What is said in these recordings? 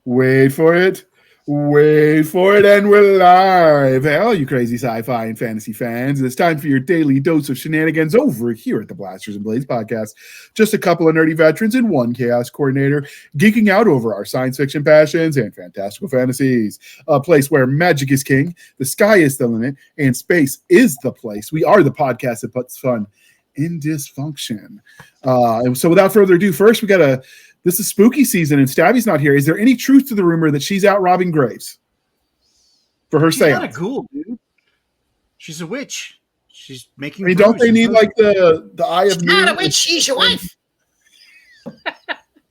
Wait for it. Wait for it, and we're live. Hey, all you crazy sci-fi and fantasy fans, it's time for your daily dose of shenanigans over here at the Blasters and Blades podcast. Just a couple of nerdy veterans and one chaos coordinator geeking out over our science fiction passions and fantastical fantasies. A place where magic is king, the sky is the limit, and space is the place. We are the podcast that puts fun in dysfunction. And so without further ado, first we got to... This is spooky season, and Stabby's not here. Is there any truth to the rumor that she's out robbing graves for her seance? She's not a ghoul, dude. She's a witch. She's making. I mean, don't they need like the eye of? She's not a witch. She's your wife.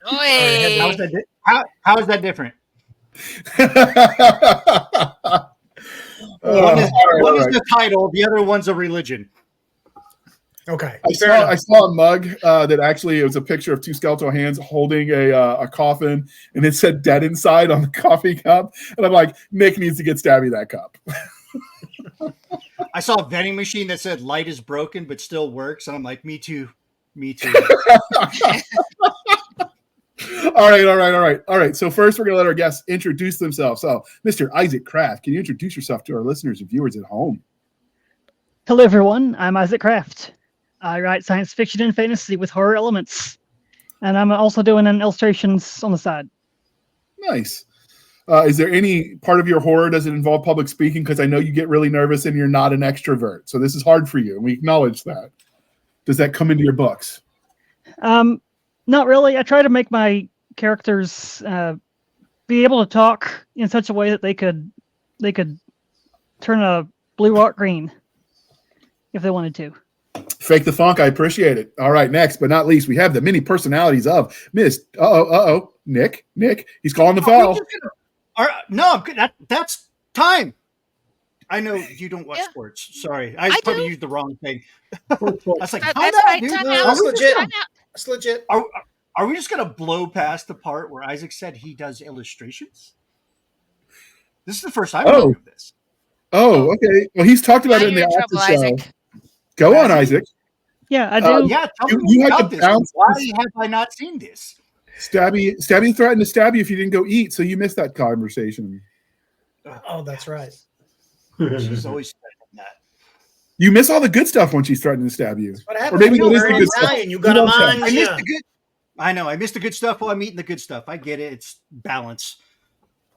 How is that different? One is the title. The other one's a religion. Okay. I saw a mug that actually it was a picture of two skeletal hands holding a coffin, and it said "dead" inside on the coffee cup. And I'm like, Nick needs to get Stabby that cup. I saw a vending machine that said "light is broken but still works," and I'm like, me too. All right. So first, we're gonna let our guests introduce themselves. So, Mr. Isaac Kraft, can you introduce yourself to our listeners and viewers at home? Hello, everyone. I'm Isaac Kraft. I write science fiction and fantasy with horror elements, and I'm also doing an illustrations on the side. Nice. Is there any part of your horror, does it involve public speaking? Because I know you get really nervous and you're not an extrovert, so this is hard for you, and we acknowledge that. Does that come into your books? Not really. I try to make my characters be able to talk in such a way that they could turn a blue rock green if they wanted to. Fake the funk. I appreciate it. All right. Next, but not least, we have the many personalities of Miss. Nick. He's calling the foul. That's time. I know you don't watch sports. Sorry, I probably used the wrong thing. I was like, That's legit. That's legit. Are we just gonna blow past the part where Isaac said he does illustrations? This is the first time of this. Oh, okay. Well, he's talked about it in the after show. Isaac. Go on, Isaac. Yeah, I do. Tell me about this. Why have I not seen this? Stabby threatened to stab you if you didn't go eat, so you missed that conversation. Oh, that's right. She's always threatening that. You miss all the good stuff when she's threatening to stab you. What happened? Or maybe that is the good stuff. You got them on. I know. I missed the good stuff while I'm eating the good stuff. I get it. It's balance.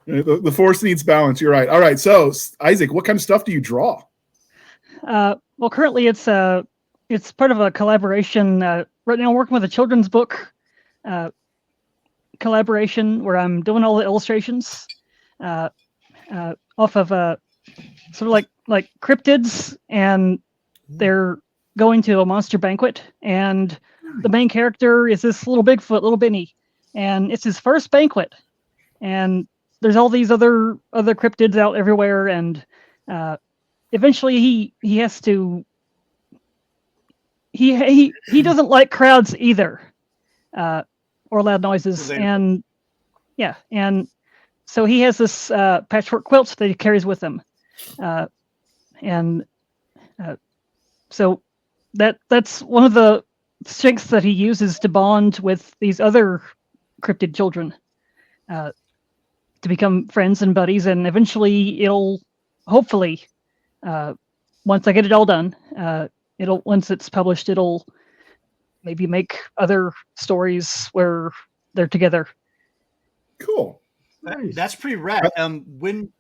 The force needs balance. You're right. All right. So, Isaac, what kind of stuff do you draw? Well, currently it's part of a collaboration. Right now, I'm working with a children's book collaboration where I'm doing all the illustrations off of sort of like cryptids, and they're going to a monster banquet, and the main character is this little Bigfoot, little Benny, and it's his first banquet, and there's all these other cryptids out everywhere, and eventually he has to he doesn't like crowds either, or loud noises, and so he has this patchwork quilt that he carries with him, so that's one of the strengths that he uses to bond with these other cryptid children, to become friends and buddies, and eventually it'll hopefully, once I get it all done, once it's published, it'll maybe make other stories where they're together. Cool. That's pretty rad.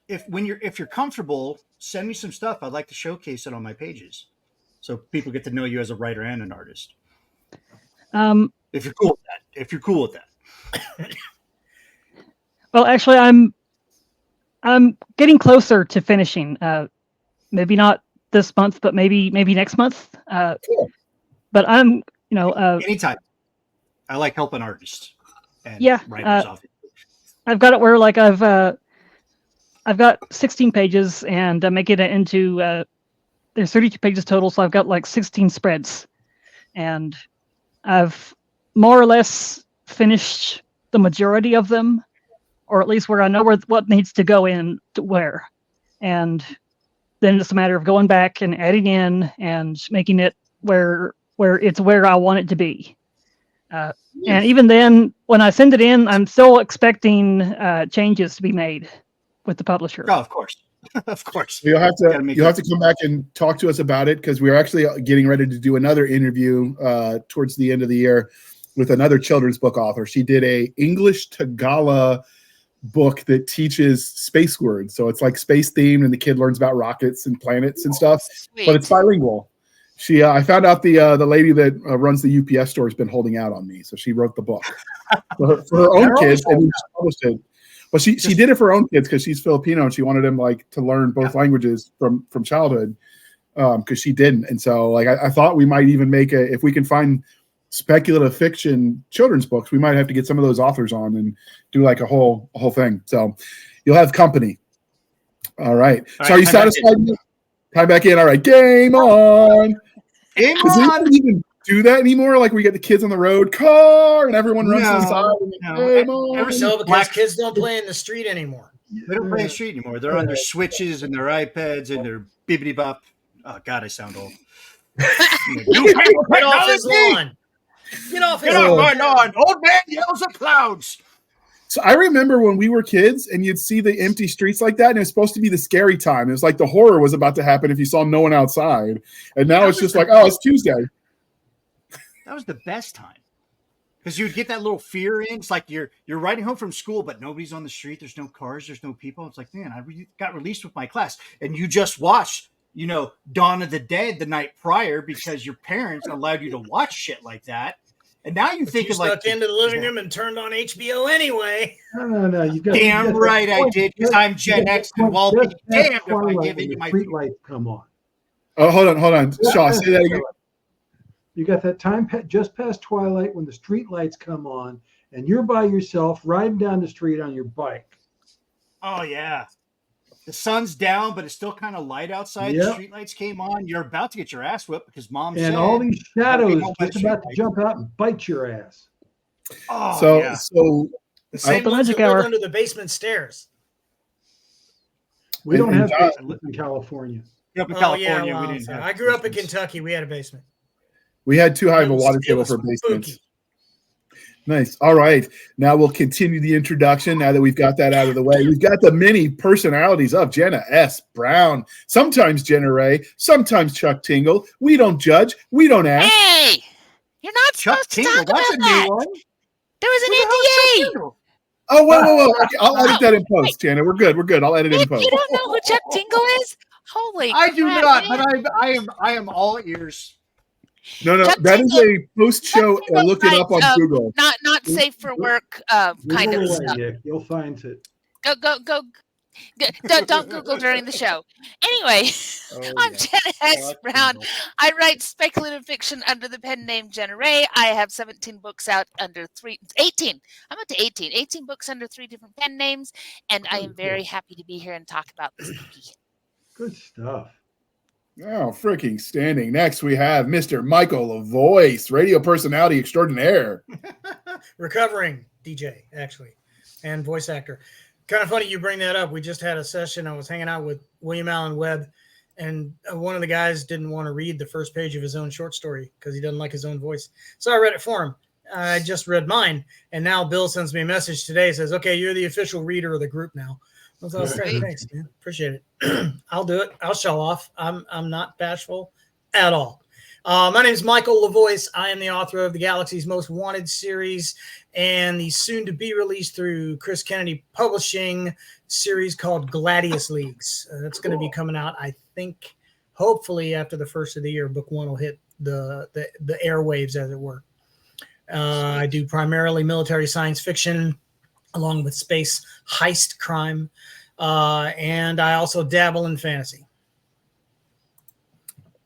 If you're comfortable, send me some stuff. I'd like to showcase it on my pages, so people get to know you as a writer and an artist. If you're cool with that. Well, actually, I'm getting closer to finishing. Maybe not this month, but maybe next month. Cool. But I'm, anytime. I like helping artists. And writers off. I've got it where like I've got 16 pages, and I'm making it into there's 32 pages total, so I've got like 16 spreads, and I've more or less finished the majority of them, or at least where I know what needs to go in to where, and then it's a matter of going back and adding in and making it where it's where I want it to be. And even then, when I send it in, I'm still expecting changes to be made with the publisher. Oh, of course. Of course. You'll have to come back and talk to us about it, because we're actually getting ready to do another interview towards the end of the year with another children's book author. She did a English Tagala book that teaches space words. So it's like space themed, and the kid learns about rockets and planets and stuff, but it's bilingual. She, I found out the lady that runs the UPS store has been holding out on me. So she wrote the book for her own kids, and we just published it. But she did it for her own kids because she's Filipino, and she wanted them to learn both languages from childhood, because she didn't. And so I thought we might even make if we can find speculative fiction children's books, we might have to get some of those authors on and do a whole thing. So you'll have company. All right. So are you satisfied? Time back in. All right. Game on. Game Does anyone even do that anymore? Like we get the kids on the road, car, and everyone runs inside. Because kids don't play in the street anymore. They don't play in the street anymore. They're on their Switches and their iPads and their bibbity bop. Oh God, I sound old. Get off his lawn. Get off his lawn. Old man yells at clouds. So I remember when we were kids and you'd see the empty streets like that, and it was supposed to be the scary time. It was like the horror was about to happen if you saw no one outside. And now it's just it's Tuesday. That was the best time. Because you'd get that little fear in. It's like you're riding home from school, but nobody's on the street. There's no cars. There's no people. It's like, man, I got released with my class. And you just watched, Dawn of the Dead the night prior because your parents allowed you to watch shit like that. And now you think stuck into the living room and turned on HBO anyway. No. Damn right I did, because I'm Gen X and Walt be damned if I give in to my street lights come on. Oh, hold on. Shaw, say that again. You got that time just past twilight when the street lights come on, and you're by yourself riding down the street on your bike. Oh, yeah. The sun's down, but it's still kind of light outside. Yep. The street lights came on. You're about to get your ass whipped because mom said. And all these shadows just about to jump out and bite your ass. Oh, so the same ones that live under the basement stairs. We don't have basements in California. Up in California, we didn't have. I grew up in Kentucky. We had a basement. We had too high of a water table for basements. Nice. All right. Now we'll continue the introduction. Now that we've got that out of the way, we've got the many personalities of Jana S Brown. Sometimes Jena Rey, sometimes Chuck Tingle. We don't judge. We don't ask. Hey, you're not supposed to talk about that. There was an NDA. Oh, whoa. Okay, I'll edit that in post, Jana. We're good. I'll edit it in post. You don't know who Chuck Tingle is? Holy I do crap, not, man. but I am all ears. No, Chuck that Tingle, is a post-show. Look it up on Google. Not safe for work kind of stuff. Nick. You'll find it. Go. Don't Google during the show. Anyway, I'm Jana S Brown. I write speculative fiction under the pen name Jena Rey. I have 17 books out under 18. I'm up to 18. 18 books under 3 different pen names, and I am very happy to be here and talk about this movie. Good stuff. Oh, freaking standing. Next, we have Mr. Michael LaVoice, radio personality extraordinaire. Recovering DJ, actually, and voice actor. Kind of funny you bring that up. We just had a session. I was hanging out with William Allen Webb, and one of the guys didn't want to read the first page of his own short story because he doesn't like his own voice. So I read it for him. I just read mine, and now Bill sends me a message today. Says, "Okay, you're the official reader of the group now." I was like, "Great, thanks, man. Appreciate it. I'll do it. I'll show off. I'm not bashful at all." My name is Michael LaVoice. I am the author of the Galaxy's Most Wanted series and the soon-to-be released through Chris Kennedy Publishing series called Gladius Leagues. That's going to be coming out, I think, hopefully after the first of the year. Book 1 will hit the airwaves, as it were. I do primarily military science fiction, along with space heist crime, and I also dabble in fantasy.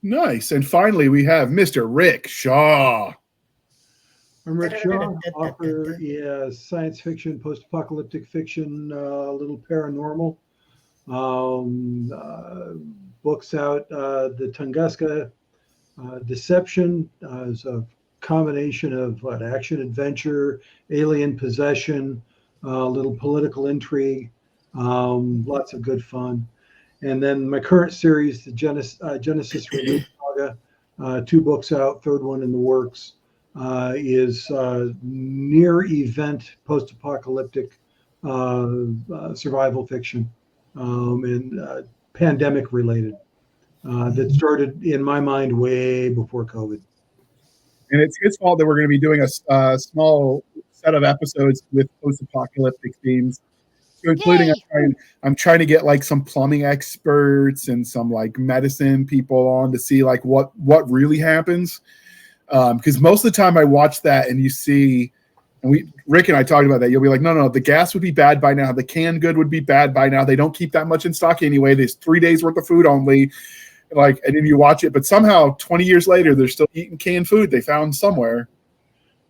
Nice. And finally, we have Mr. Rick Shaw. I'm Rick Shaw, author of science fiction, post-apocalyptic fiction, a little paranormal. Books out, the Tunguska Deception is a combination of action, adventure, alien possession, a little political intrigue, lots of good fun. And then my current series, the Genesis Renewed Saga, 2 books out, third one in the works. is near event post-apocalyptic survival fiction and pandemic related that started in my mind way before COVID. And it's his fault that we're going to be doing a small set of episodes with post-apocalyptic themes. So including I'm trying to get like some plumbing experts and some like medicine people on to see like what really happens. Because most of the time I watch that and you see, and Rick and I talked about that. You'll be like, no, the gas would be bad by now. The canned good would be bad by now. They don't keep that much in stock anyway. There's 3 days worth of food only. Like, and then you watch it, but somehow 20 years later, they're still eating canned food they found somewhere.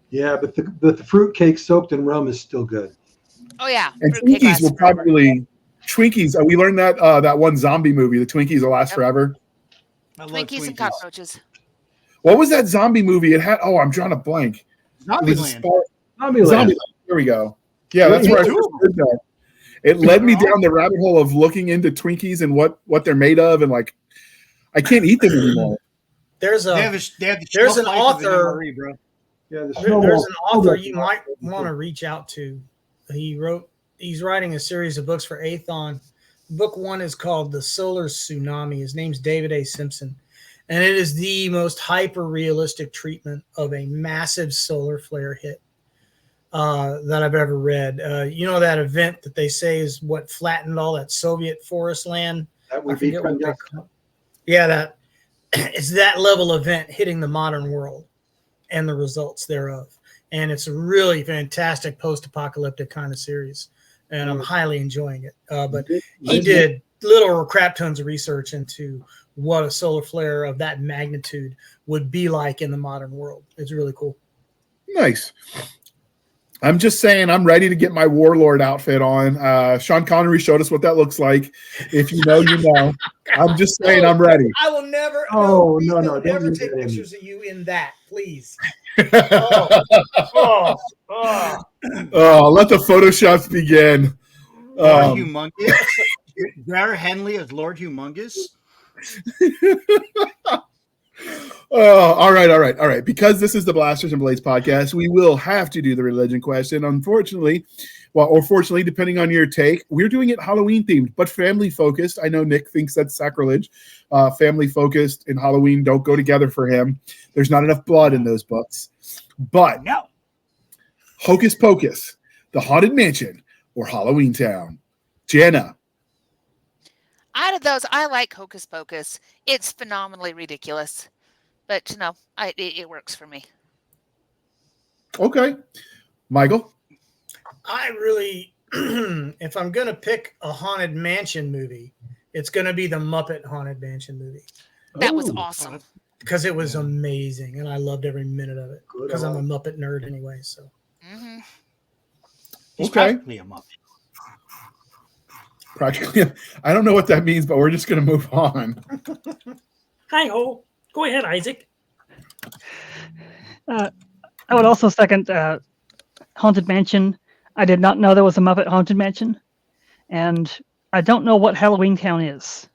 Yeah, but the fruit cake soaked in rum is still good. Oh yeah, and Twinkies will probably Twinkies. We learned that that one zombie movie, the Twinkies will last forever. Twinkies and cockroaches. What was that zombie movie? It had. Oh, I'm drawing a blank. Zombieland. Zombieland. There we go. Yeah, that's where I first heard that. It led me down the rabbit hole of looking into Twinkies and what they're made of, and like, I can't eat them anymore. There's an author. Yeah, there's an author you might want to reach out to. He's writing a series of books for Athon. Book 1 is called The Solar Tsunami. His name's David A. Simpson. And it is the most hyper-realistic treatment of a massive solar flare hit that I've ever read. You know that event that they say is what flattened all that Soviet forest land? That would be Tunguska. Yeah, that it's that level event hitting the modern world and the results thereof. And it's a really fantastic post-apocalyptic kind of series. And I'm highly enjoying it. But he did little crap tons of research into what a solar flare of that magnitude would be like in the modern world. It's really cool. Nice. I'm just saying I'm ready to get my warlord outfit on. Sean Connery showed us what that looks like. If you know, you know. I'm just saying I'm ready. I will never. No. Never take pictures of you in that, please. Let the photoshops begin. Lord Humongous. Garrett Handley as Lord Humongous. All right. Because this is the Blasters and Blades podcast, we will have to do the religion question. Unfortunately, or fortunately, depending on your take, we're doing it Halloween themed, but family focused. I know Nick thinks that's sacrilege. Family focused and Halloween don't go together for him. There's not enough blood in those books. But no. Hocus Pocus, The Haunted Mansion, or Halloween Town. Jana. Out of those, I like Hocus Pocus. It's phenomenally ridiculous. But, you know, it works for me. Okay. Michael? I really, if I'm going to pick a Haunted Mansion movie, it's going to be the Muppet Haunted Mansion movie. That was awesome. Because it was amazing, and I loved every minute of it. Because I'm a Muppet nerd anyway, so. Mm-hmm. He's practically a Muppet. Practically. I don't know what that means, but we're just going to move on. Hi-ho. Go ahead, Isaac. I would also second Haunted Mansion. I did not know there was a Muppet Haunted Mansion. And I don't know what Halloween Town is.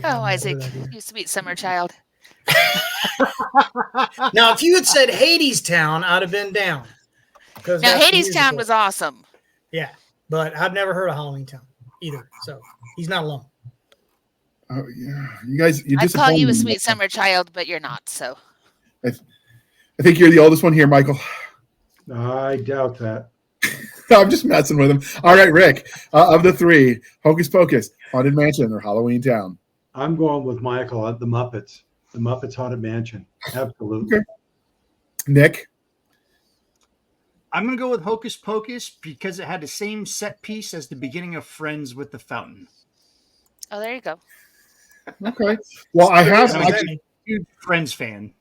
Oh, Isaac, you sweet summer child. Now, if you had said Hades Town, I'd have been down. Now, Hades Town was awesome. Yeah, but I've never heard of Halloween Town either. So he's not alone. Oh, yeah. You guys, I call you a sweet summer child, but you're not. So I think you're the oldest one here, Michael. I doubt that. I'm just messing with him. All right, Rick. Of the three, Hocus Pocus, Haunted Mansion, or Halloween Town? I'm going with Michael at the Muppets. The Muppets Haunted Mansion. Absolutely. Okay. Nick? I'm going to go with Hocus Pocus because it had the same set piece as the beginning of Friends with the Fountain. Oh, there you go. Okay. Well, I'm a huge Friends fan.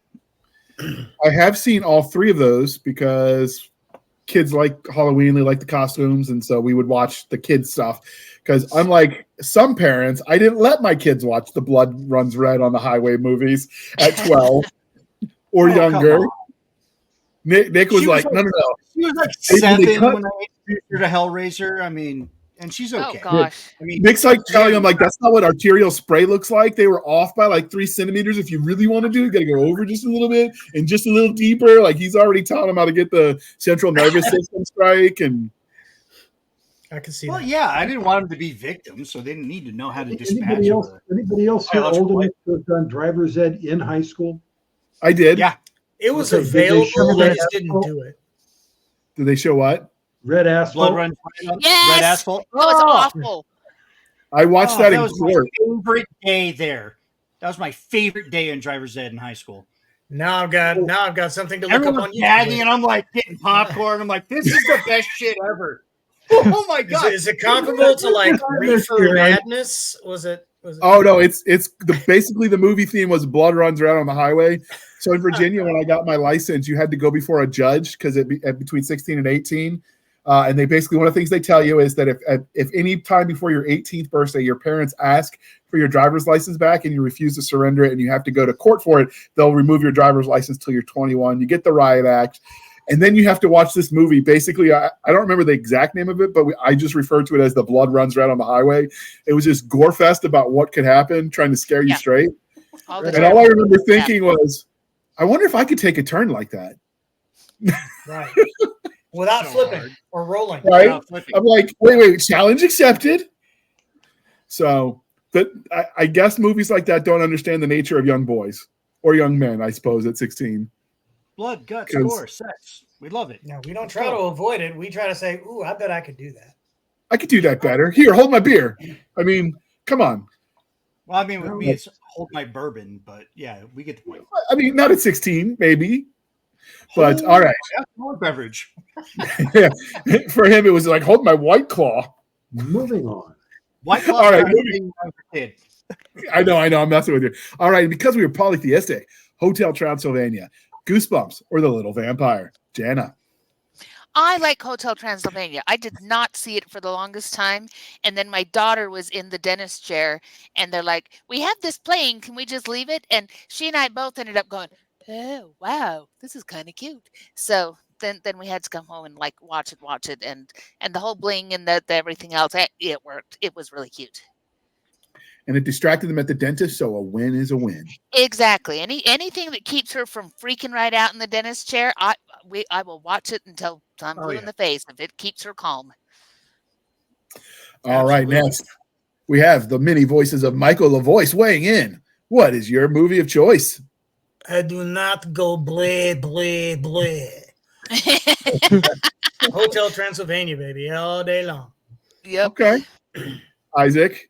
I have seen all three of those because kids like Halloween, they like the costumes, and so we would watch the kids stuff. Because unlike some parents, I didn't let my kids watch the Blood Runs Red on the Highway movies at 12 or younger. Nick was like, no. She was like 7 when I introduced her to Hellraiser. I mean, and she's okay. Oh gosh. I mean, Nick's like telling him like that's not what arterial spray looks like. They were off by like 3 centimeters. If you really want to do it, you got to go over just a little bit and just a little deeper. Like he's already taught him how to get the central nervous system strike. And I can see. Well, that. yeah, I didn't want them to be victims, so they didn't need to know how to dispatch. Anybody else here old enough to have done driver's ed in high school? I did. Yeah, It was Okay, available. They red just didn't asphalt? do it. Did they show what? Red asphalt. blood runs red Yes! asphalt. That was awful. I watched that in was court. my favorite day there. That was my favorite day in driver's ed in high school. Now I've got something to look Everyone up on was gagging, YouTube. and I'm like getting popcorn. I'm like, this is the best shit ever. Oh my god! Is it comparable to like Reefer Madness? Was it? Oh no, it's basically the movie theme was blood runs around on the highway. So in Virginia, when I got my license, you had to go before a judge because at between 16 and 18. And they basically, one of the things they tell you is that if any time before your 18th birthday, your parents ask for your driver's license back and you refuse to surrender it and you have to go to court for it, they'll remove your driver's license till you're 21. You get the riot act. And then you have to watch this movie. Basically, I don't remember the exact name of it, but I just referred to it as The Blood Runs Red on the Highway. It was just gore fest about what could happen, trying to scare you straight. All And all I remember thinking was, I wonder if I could take a turn like that. Right. Without flipping hard. or rolling. Right? Without flipping. I'm like, wait, challenge accepted. So I guess movies like that don't understand the nature of young boys or young men, I suppose, at 16. Blood, guts, 'Cause- gore, sex. We love it. No, we don't try to avoid it. We try to say, "Ooh, I bet I could do that." I could do that better. Here, hold my beer. I mean, come on. Well, I mean, with me, it's hold my bourbon, but yeah, we get the point. I mean, not at 16, maybe. But all right. More beverage. Yeah. For him, it was like, hold my White Claw. Moving on. White Claw. All right, kid. I know. I'm messing with you. All right. Because we were polytheistic, Hotel Transylvania, Goosebumps, or The Little Vampire. Jana. I like Hotel Transylvania. I did not see it for the longest time. And then my daughter was in the dentist chair and they're like, we have this playing. Can we just leave it? And she and I both ended up going, oh, wow, this is kind of cute. So then we had to come home and like watch it. And the whole bling and the everything else, it worked. It was really cute. And it distracted them at the dentist, so a win is a win. Exactly. Anything that keeps her from freaking right out in the dentist chair, I will watch it until I'm blue in the face if it keeps her calm. All right, next we have the many voices of Michael LaVoice weighing in. What is your movie of choice? I do not go bleh, bleh, bleh. Hotel Transylvania, baby, all day long. Yep. Okay. Isaac.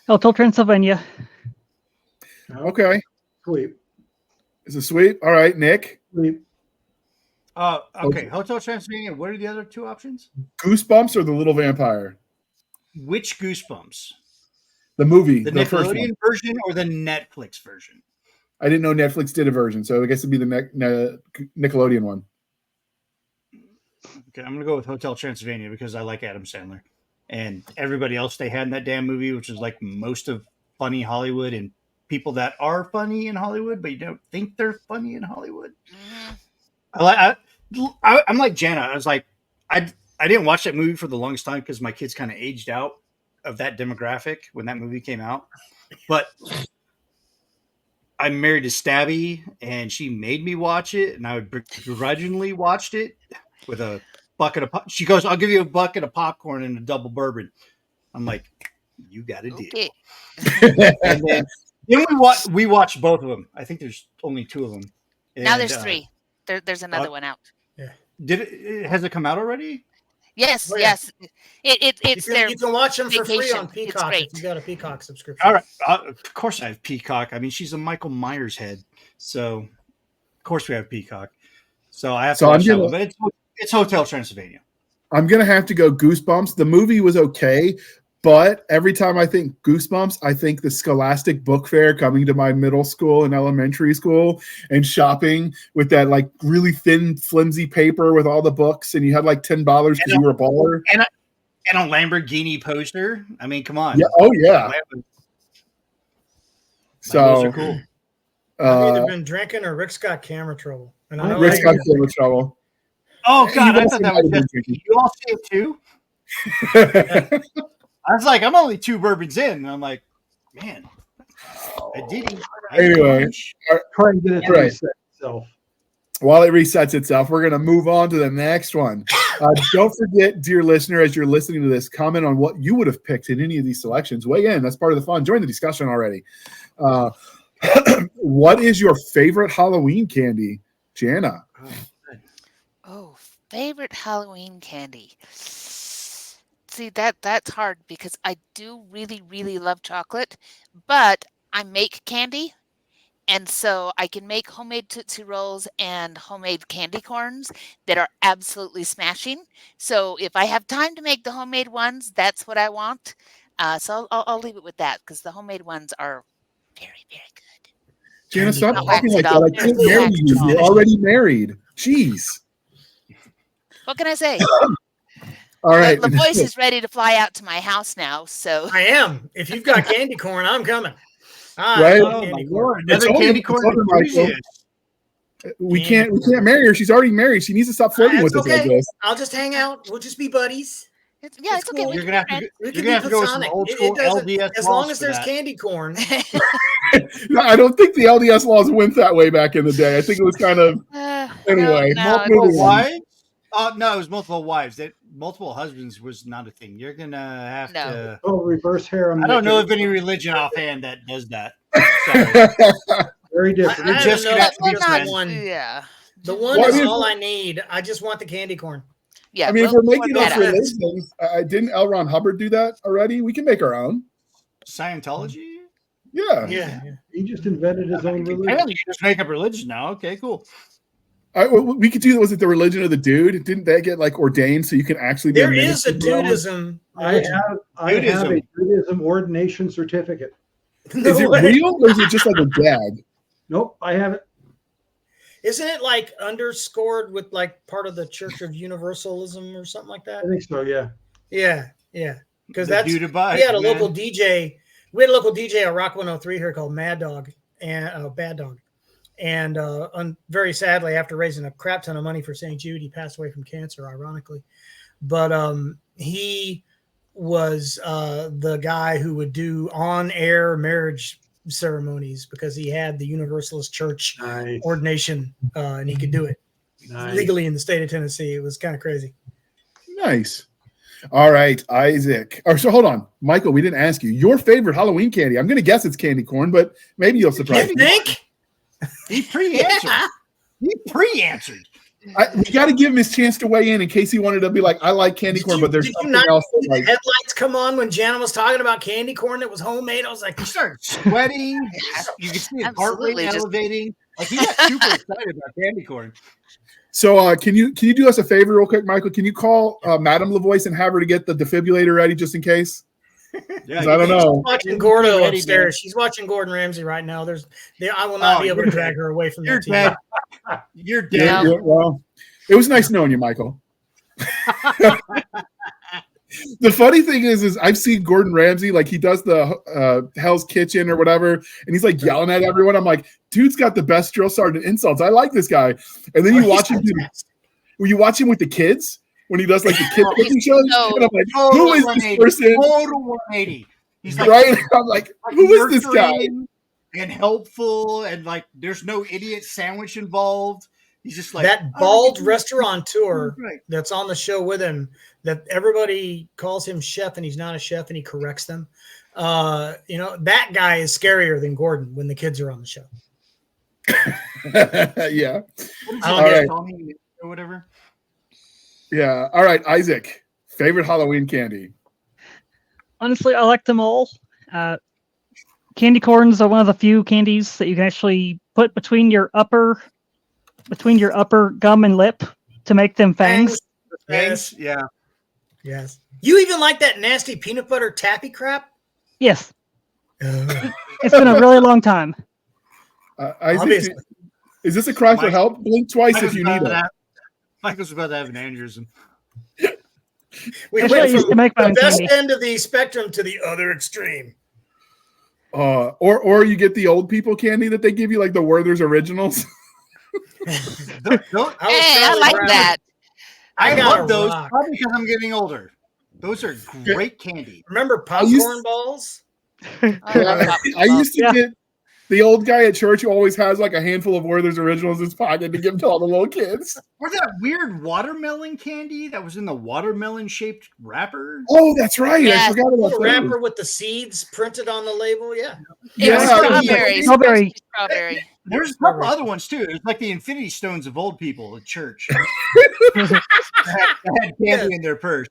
Hotel Transylvania. Okay. Sweep. Is it sweet? All right, Nick. Sweep. Okay, Hotel Transylvania. What are the other two options? Goosebumps or The Little Vampire? Which Goosebumps? The movie. The first one. Nickelodeon version or the Netflix version? I didn't know Netflix did a version, so I guess it'd be the Nickelodeon one. Okay, I'm going to go with Hotel Transylvania because I like Adam Sandler. And everybody else they had in that damn movie, which is like most of funny Hollywood and people that are funny in Hollywood, but you don't think they're funny in Hollywood. Mm-hmm. I'm like Jana. I was like, I didn't watch that movie for the longest time because my kids kind of aged out of that demographic when that movie came out. But I'm married to Stabby, and she made me watch it, and I would begrudgingly watched it with a bucket of she goes, I'll give you a bucket of popcorn and a double bourbon. I'm like, you got a deal. Okay. And then we watched both of them. I think there's only two of them. And, now there's three. There's another one out. Yeah. Has it come out already? Yes, Oh, yeah. yes. It's there. You can watch them for free vacation. on It's Peacock great. if you got a Peacock subscription. All right. Of course I have Peacock. I mean, she's a Michael Myers head. So, of course we have Peacock. So I have to watch that one. But it's Hotel Transylvania. I'm going to have to go Goosebumps. The movie was okay, but every time I think Goosebumps, I think the Scholastic Book Fair coming to my middle school and elementary school and shopping with that like really thin, flimsy paper with all the books, and you had like $10 because you were a baller. And a Lamborghini poster. I mean, come on. Yeah. Oh, yeah. Those are So cool. I've either been drinking or Rick's got camera trouble. And I know Rick's that got so much trouble. Oh, God. I You thought that was just. You all see it too? I was like, I'm only 2 bourbons in, and I'm like, man, I did. Anyway, Try and get it to reset itself. While it resets itself, we're going to move on to the next one. Don't forget, dear listener, as you're listening to this, comment on what you would have picked in any of these selections. Weigh in. That's part of the fun. Join the discussion already. What is your favorite Halloween candy, Jana? Oh, favorite Halloween candy. See, that's hard because I do really, really love chocolate, but I make candy. And so I can make homemade Tootsie Rolls and homemade candy corns that are absolutely smashing. So if I have time to make the homemade ones, that's what I want. So I'll leave it with that because the homemade ones are very, very good. Jana, stop Not talking like waxed that. I up. can't There's no marry wax you. at You're all. already married. Jeez. What can I say? All right. LaVoice is ready to fly out to my house now. So I am. If you've got candy corn, I'm coming. Right? Love candy corn. It's Another only- candy it's corn only Michael. enthusiast. We can't marry her. She's already married. She needs to stop flirting with That's us like okay. this. I'll just hang out. We'll just be buddies. it's It's okay. cool. We You're can gonna have be to. We You're can gonna be have to go with some platonic. old It school doesn't, LDS as laws long as for there's that. candy corn. No, I don't think the LDS laws went that way back in the day. I think it was kind of anyway. no, Multiple moving on. wives? No, it was multiple wives. That multiple husbands was not a thing. You're gonna have to. Oh, reverse harem. I don't know of any religion offhand that does that. So Very different. I just don't know. gonna have to We're be not friends. one. Yeah. The one Well, I is mean, all I need. I just want the candy corn. Yeah. I mean, if we'll we're making work up that out. religions, didn't L. Ron Hubbard do that already? We can make our own. Scientology. Yeah. Yeah. He just invented his own religion. Apparently, you just make up religion now. Okay, cool. We could do that. Was it the religion of the dude? Didn't that get like ordained so you can actually be There a is a minister for that one? dudism. I have a Judaism. Judaism ordination certificate. Is it real or is it just like a gag? Nope, I have it. Isn't it like underscored with like part of the Church of Universalism or something like that? I think so, yeah. Yeah. Because The that's dude advice, we had a man. local DJ. We had a local DJ at Rock 103 here called Mad Dog and Bad Dog. And very sadly, after raising a crap ton of money for St. Jude, he passed away from cancer, ironically. But he was the guy who would do on-air marriage ceremonies because he had the Universalist Church ordination and he could do it legally in the state of Tennessee. It was kind of crazy. Nice. All right, Isaac. So hold on, Michael. We didn't ask you your favorite Halloween candy. I'm going to guess it's candy corn, but maybe you'll surprise You me. think? He pre-answered. He pre-answered. We got to give him his chance to weigh in case he wanted to be like, I like candy corn, but there's did you something not else. see That, like, the headlights come on when Jana was talking about candy corn that was homemade? I was like, He started sweating. You could see his heart rate Absolutely, just- elevating. Like he got super excited about candy corn. so can you do us a favor real quick, Michael? Can you call Madam LaVoice and have her to get the defibrillator ready just in case? Yeah, 'Cause I don't know. watching Gordo Ready, upstairs. man. She's watching Gordon Ramsay right now. I will not be able to you're drag dead. her away from You're that TV. dead. You're dead. Yeah, well, it was nice knowing you, Michael. The funny thing is I've seen Gordon Ramsay, like he does the Hell's Kitchen or whatever, and he's like yelling at everyone. I'm like, dude's got the best drill sergeant insults. I like this guy. And then you watch him with the kids when he does like the kid cooking shows, and I'm like, who is this person? Total 180. He's like, Right? I'm like, who is this guy? nurturing and helpful, and like, there's no idiot sandwich involved. He's just like That bald restaurateur Right. that's on the show with him, that everybody calls him chef and he's not a chef and he corrects them. That guy is scarier than Gordon when the kids are on the show. Yeah. All right. Or whatever. Yeah. All right, Isaac. Favorite Halloween candy? Honestly, I like them all. Candy corns are one of the few candies that you can actually put between your upper gum and lip to make them fangs. Thanks. Yeah. Yes. You even like that nasty peanut butter taffy crap? Yes, Uh, it's been a really long time. Isaac, Obviously. is this a cry for Mike- help? Blink twice if you need it. Michael's about to have an aneurysm. We Actually, I went used to from make my the own best candy. end of the spectrum to the other extreme. Or you get the old people candy that they give you, like the Werther's Originals. Don't- I was Hey, I Charlie like Brown. that. I I got love a those rock. probably because I'm getting older. Those are great candy. Remember popcorn balls? I used to get the old guy at church who always has like a handful of Werther's Originals in his pocket to give to all the little kids. Or that weird watermelon candy that was in the watermelon-shaped wrapper. Oh, that's right. Yes. I forgot about The that. wrapper with the seeds printed on the label. Yeah. It was Yeah. strawberry. There's a couple other ones too. It's like the Infinity Stones of old people at church. They had candy in their purse.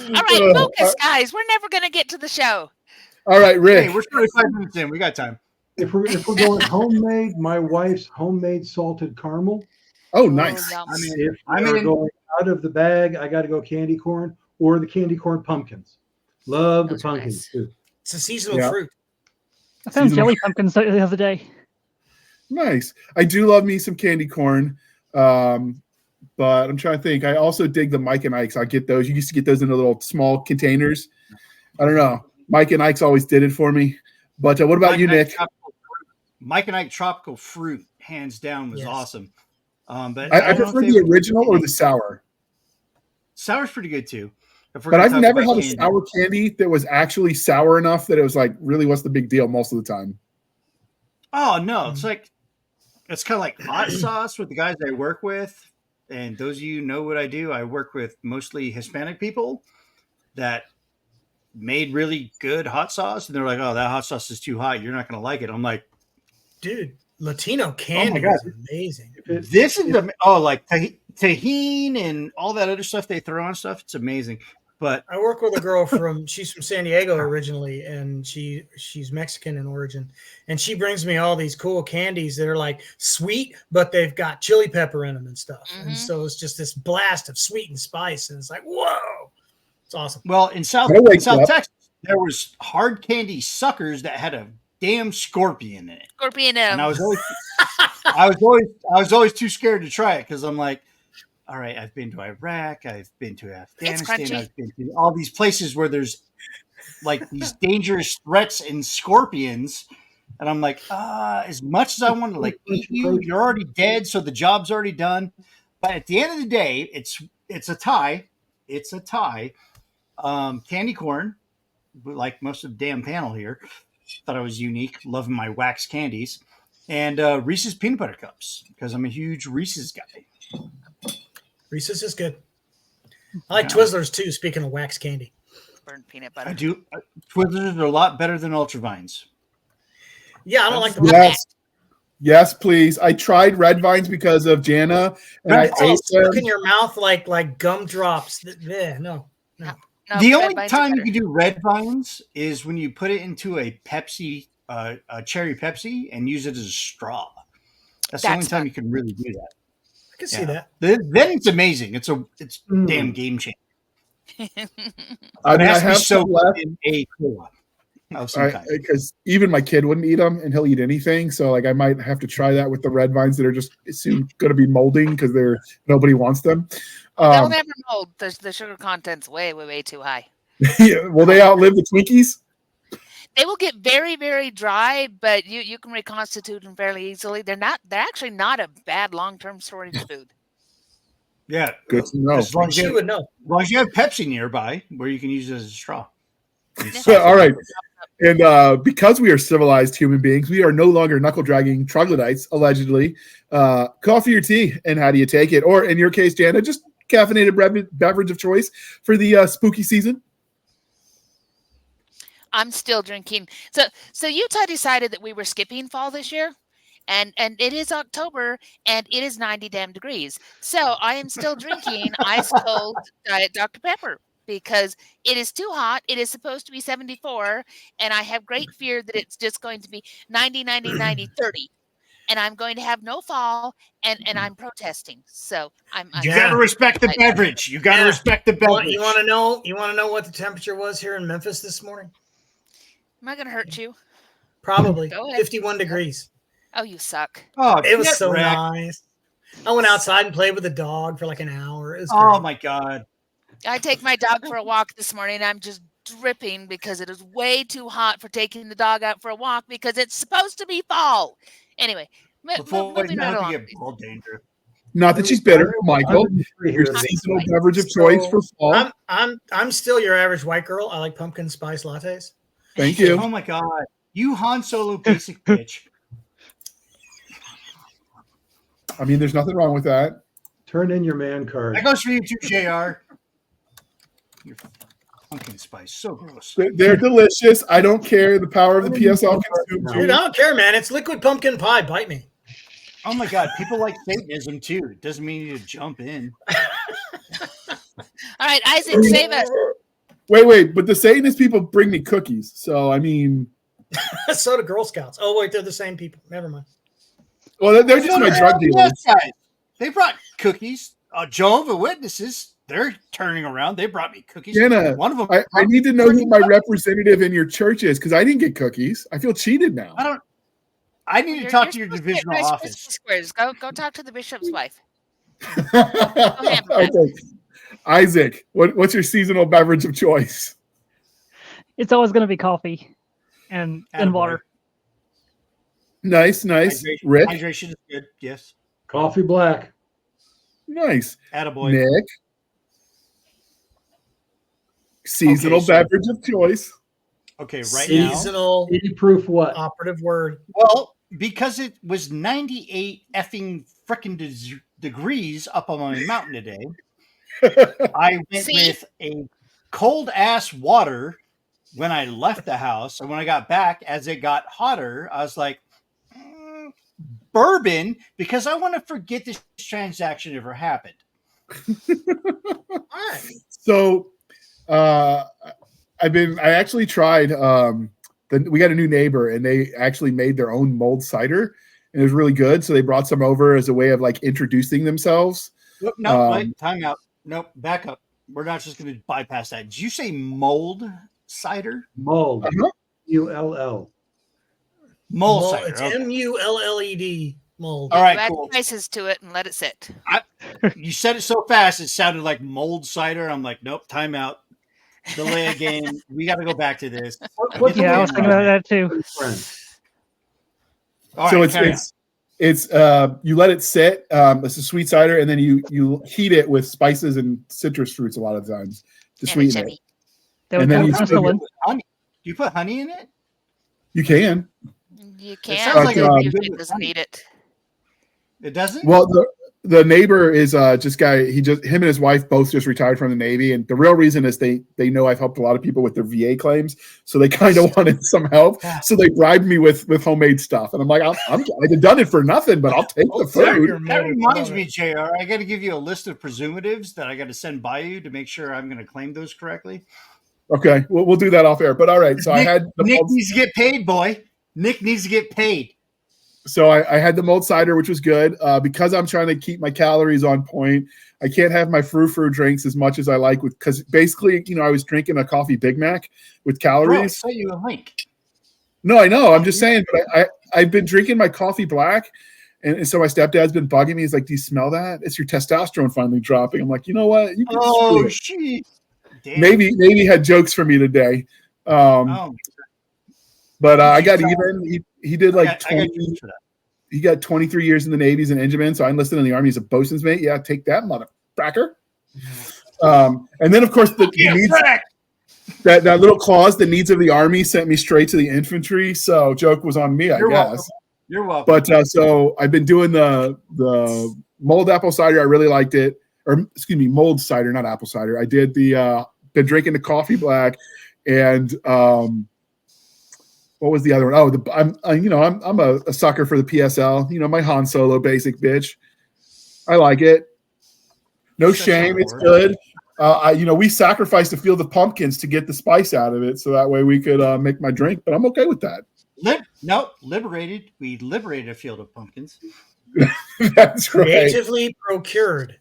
All right, focus, guys. We're never going to get to the show. All right, Rick. Hey, we're 35 minutes in. We got time. If we're going homemade, my wife's homemade salted caramel. Oh, nice. yum. If we're going out of the bag, I got to go candy corn or the candy corn pumpkins. Love Those the are pumpkins nice. too. It's a seasonal Yeah. fruit. I found jelly pumpkins the other day. Nice. I do love me some candy corn. But I'm trying to think. I also dig the Mike and Ike's. I get those. You used to get those in the little small containers. I don't know. Mike and Ike's always did it for me. But what about you, Nick? Mike and Ike Tropical Fruit, hands down, was Yes. awesome. But I don't know prefer if the they- original or the sour. Sour's pretty good too. If we're But gonna I've talk never about had a candy. sour candy that was actually sour enough that it was like, really, what's the big deal most of the time? Oh no, it's kind of like hot sauce with the guys I work with. And those of you know what I do. I work with mostly Hispanic people that made really good hot sauce, and they're like, "Oh, that hot sauce is too hot. You're not going to like it." I'm like, Dude, Latino candy God. is amazing. "This is like tahine and all that other stuff they throw on stuff. It's amazing." But I work with a girl she's from San Diego originally, and she's Mexican in origin. And she brings me all these cool candies that are like sweet, but they've got chili pepper in them and stuff. Mm-hmm. And so it's just this blast of sweet and spice. And it's like, whoa, it's awesome. well, in South That wakes up. Texas, there was hard candy suckers that had a damn scorpion in it. Scorpion. And I was always too scared to try it because I'm like, all right, I've been to Iraq, I've been to Afghanistan, crunchy. I've been to all these places where there's like these dangerous threats and scorpions. And I'm like, as much as I want to like eat you, you're already dead, so the job's already done. But at the end of the day, it's a tie. It's a tie. Candy corn, like most of the damn panel here, thought I was unique, loving my wax candies, and Reese's peanut butter cups because I'm a huge Reese's guy. Reese's is good. I like Twizzlers too, speaking of wax candy. Burnt peanut butter. I do. Twizzlers are a lot better than Ultravines. Yeah, I don't like the Yes. Yes, please. I tried Red Vines because of Jana, and I It's all ate stuck them. in your mouth like gumdrops. Yeah, no. No, The red only vines are time you better. can do red vines is when you put it into a Pepsi, a cherry Pepsi, and use it as a straw. That's the only That's time fun. you can really do that. I can see Yeah. that. Then it's amazing. It's damn game changer. I It mean, I has to be have so some left in a cola of some kind. because even my kid wouldn't eat them, and he'll eat anything. So, like, I might have to try that with the Red Vines that are just soon going to be molding because nobody wants them. They'll never mold. The sugar content's way, way, way too high. Will they outlive the Twinkies? They will get very, very dry, but you can reconstitute them fairly easily. They're actually not a bad long-term storage food. Yeah, Good to know. As long as, She you, would know. as long as you have Pepsi nearby where you can use it as a straw. All right. And because we are civilized human beings, we are no longer knuckle dragging troglodytes, allegedly. Coffee or tea, and how do you take it? Or in your case, Jana, just caffeinated beverage of choice for the spooky season. I'm still drinking. So Utah decided that we were skipping fall this year, and it is October, and it is 90 damn degrees. So I am still drinking ice cold Diet Dr. Pepper because it is too hot. It is supposed to be 74, and I have great fear that it's just going to be 90, 90, 90, 30. And I'm going to have no fall, and I'm protesting. So I'm You got to respect the beverage. You got to respect the beverage. You want to know? You want to know what the temperature was here in Memphis this morning? Am I going to hurt you? Probably Go ahead. 51 degrees. Oh, you suck. Oh, It was get so wrecked. nice. I went outside and played with the dog for like an hour. It was Oh great. my God. I take my dog for a walk this morning. I'm just dripping because it is way too hot for taking the dog out for a walk because it's supposed to be fall. Anyway, Before moving right you along. get ball danger. Not that she's bitter, Michael. Here. Your seasonal beverage of choice for fall. I'm still your average white girl. I like pumpkin spice lattes. Thank you. Oh my God, you Han Solo basic bitch. I mean, there's nothing wrong with that. Turn in your man card. That goes for you too, JR. Your pumpkin spice, so gross. They're delicious. I don't care. The power of the PSL consumes Dude, I don't care, man. It's liquid pumpkin pie. Bite me. Oh my God, people like Satanism too. It doesn't mean you need to jump in. All right, Isaac, save us. Wait, but the Satanist people bring me cookies. So, I mean. So do Girl Scouts. Oh, wait, they're the same people. Never mind. Well, they're just my drug dealers. Guys. They brought cookies. Jehovah's Witnesses, they're turning around. They brought me cookies. Jana, one of them. I need to know who my representative in your church is because I didn't get cookies. I feel cheated now. I need to talk to your divisional office. Squares. Go talk to the bishop's wife. Okay. Isaac, what's your seasonal beverage of choice? It's always going to be coffee and water. Nice. Hydration. Rick? Hydration is good, yes. Coffee black. Nice. Attaboy. Nick? Seasonal beverage of choice. Okay, right Seasonal. 80 proof what? Operative word. Well, because it was 98 effing frickin' degrees up on my mountain today, I went with a cold ass water when I left the house. And when I got back, as it got hotter, I was like, bourbon, because I want to forget this transaction ever happened. All right. So I actually tried we got a new neighbor and they actually made their own mulled cider and it was really good. So they brought some over as a way of like introducing themselves. No, wait, time out. Nope, back up. We're not just going to bypass that. Did you say mulled cider? Mulled. Uh-huh. ULL. Mulled cider. It's Okay. MULLED. Mulled. All right, Add cool. spices to it and let it sit. You said it so fast, it sounded like mulled cider. I'm like, nope, time out. Delay again. We got to go back to this. Yeah, I was thinking about that too. All So right, it's you let it sit. It's a sweet cider, and then you heat it with spices and citrus fruits a lot of times to sweeten it. That And would then come you from still someone. honey. Do you put honey in it? You can. You It can't. sounds like It doesn't need it. It doesn't? Well, the neighbor is just guy. Him and his wife both just retired from the Navy, and the real reason is they know I've helped a lot of people with their VA claims, so they kind of wanted some help. So they bribed me with homemade stuff, and I'm like, I've done it for nothing, but I'll take the food. That reminds me, JR, I got to give you a list of presumptives that I got to send by you to make sure I'm going to claim those correctly. Okay, we'll do that off air. But all right, so Nick, I had Nick needs to get paid, boy. Nick needs to get paid. So I had the mulled cider, which was good because I'm trying to keep my calories on point. I can't have my frou-frou drinks as much as I like because basically, I was drinking a coffee Big Mac with calories. Bro, I sent you a link. No, I know. I'm just saying, but I've been drinking my coffee black. And so my stepdad's been bugging me. He's like, do you smell that? It's your testosterone finally dropping. I'm like, you know what? You can screw it. Shit. Damn. Maybe he had jokes for me today. But I got even. He did like 20. He got 23 years in the Navy as an engineman, so I enlisted in the Army as a bosun's mate. Yeah, take that, motherfucker. And then, of course, the needs, that little clause, the needs of the Army, sent me straight to the infantry. So joke was on me, I guess. Welcome. You're welcome. But so I've been doing the mulled apple cider. I really liked it. Or excuse me, mulled cider, not apple cider. I did been drinking the coffee black, and what was the other one? Oh, I'm a sucker for the PSL. My Han Solo basic bitch. I like it. No shame. It's good. We sacrificed a field of pumpkins to get the spice out of it, so that way we could make my drink. But I'm okay with that. Liberated. We liberated a field of pumpkins. That's right. Creatively procured.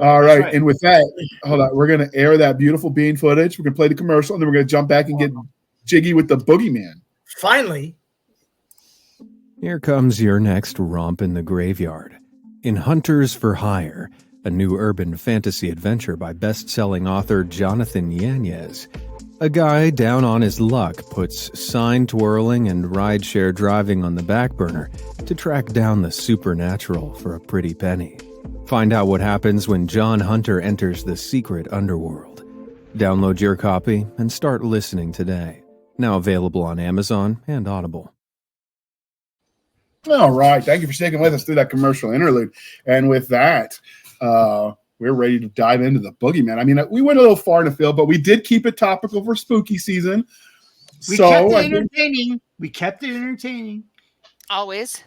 All right. And with that, hold on. We're gonna air that beautiful bean footage. We're gonna play the commercial, and then we're gonna jump back and get jiggy with the boogeyman. Finally. Here comes your next romp in the graveyard. In Hunters for Hire, a new urban fantasy adventure by best-selling author Jonathan Yanez, a guy down on his luck puts sign twirling and rideshare driving on the back burner to track down the supernatural for a pretty penny. Find out what happens when John Hunter enters the secret underworld. Download your copy and start listening today. Now available on Amazon and Audible. All right. Thank you for sticking with us through that commercial interlude. And with that, we're ready to dive into the boogeyman. I mean, we went a little far in the field, but we did keep it topical for spooky season. We kept it entertaining. We kept it entertaining. Always.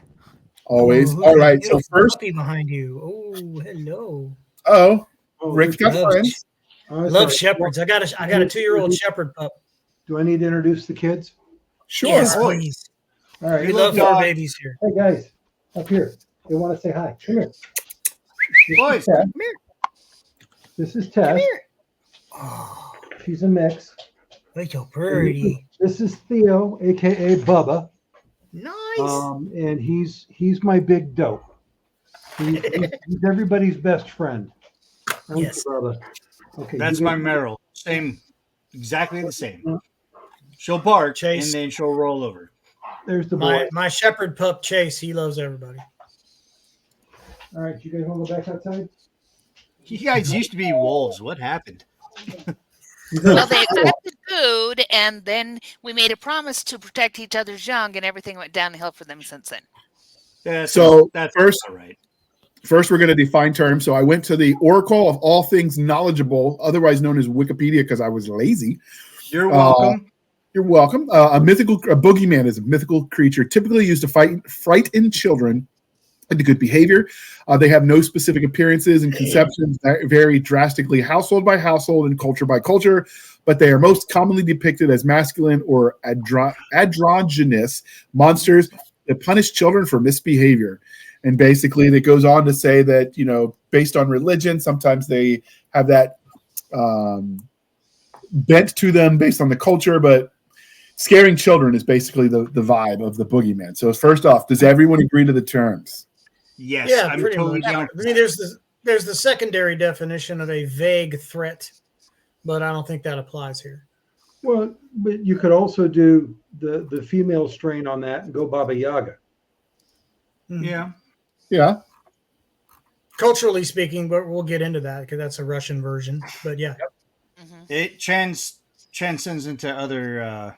Always. Oh, All right. So first, behind you. Oh, hello. oh, Rick's got friends. Love shepherds. I got a 2-year-old shepherd pup. Do I need to introduce the kids? Sure. Yes, please. All right. We love fur babies here. Hey guys, up here. They want to say hi. Come here. Boys, come here. This is Tess. Come here. Oh, She's a mix. look so pretty. This is Theo, aka Bubba. Nice. And he's my big dope. He's everybody's best friend. Yes. Bubba. Okay. That's my Meryl. Same, exactly the same. She'll bark Chase. and then she'll roll over. There's the boy. My shepherd pup Chase. He loves everybody. All right, you guys want to go back outside? You guys used to be wolves. What happened? Well, they accepted food, and then we made a promise to protect each other's young, and everything went downhill for them since then. That's first, all right. First, we're going to define terms. So I went to the Oracle of all things knowledgeable, otherwise known as Wikipedia, because I was lazy. You're welcome. You're welcome. A boogeyman is a mythical creature typically used to frighten children into good behavior. They have no specific appearances, and conceptions that vary drastically household by household and culture by culture, but they are most commonly depicted as masculine or androgynous monsters that punish children for misbehavior. And basically, it goes on to say that, based on religion, sometimes they have that bent to them based on the culture, but scaring children is basically the vibe of the boogeyman. So first off, does everyone agree to the terms? Yes, Yeah, I'm pretty totally much. down. I mean, there's the secondary definition of a vague threat, but I don't think that applies here. Well, but you could also do the female strain on that and go Baba Yaga. Yeah. Yeah. Culturally speaking, but we'll get into that because that's a Russian version. But yeah. Mm-hmm. It transcends into other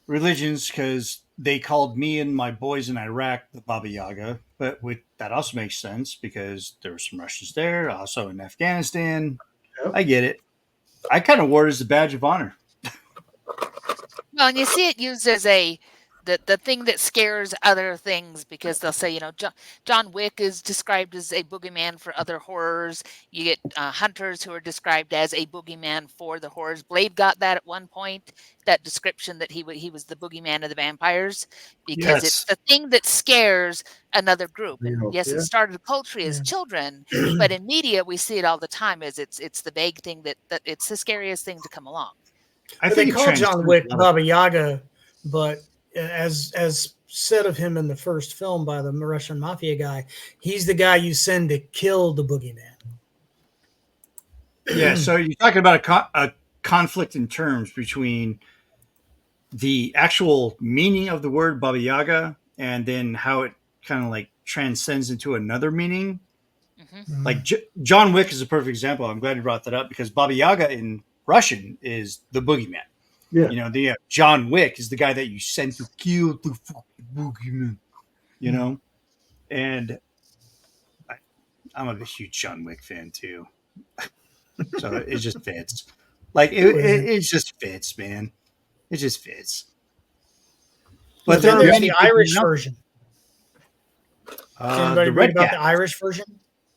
religions because they called me and my boys in Iraq the Baba Yaga, but that also makes sense because there were some Russians there, also in Afghanistan. Yep. I get it. I kind of wore it as a badge of honor. Well, and you see it used as the thing that scares other things because they'll say, John Wick is described as a boogeyman for other horrors. You get hunters who are described as a boogeyman for the horrors. Blade got that at one point, that description that he was the boogeyman of the vampires because it's the thing that scares another group. And yes, it started culturally as children, but in media we see it all the time as it's the vague thing that it's the scariest thing to come along. I think they call John Wick Baba Yaga, but as said of him in the first film by the Russian mafia guy, he's the guy you send to kill the boogeyman. Yeah, so you're talking about a conflict in terms between the actual meaning of the word Baba Yaga and then how it kind of like transcends into another meaning. Mm-hmm. Like John Wick is a perfect example. I'm glad you brought that up because Baba Yaga in Russian is the boogeyman. Yeah. The John Wick is the guy that you send to kill the boogeyman, and I'm a huge John Wick fan too. So it just fits. Like it just fits, man. It just fits. But then there's the Irish version. Anybody read about the Irish version?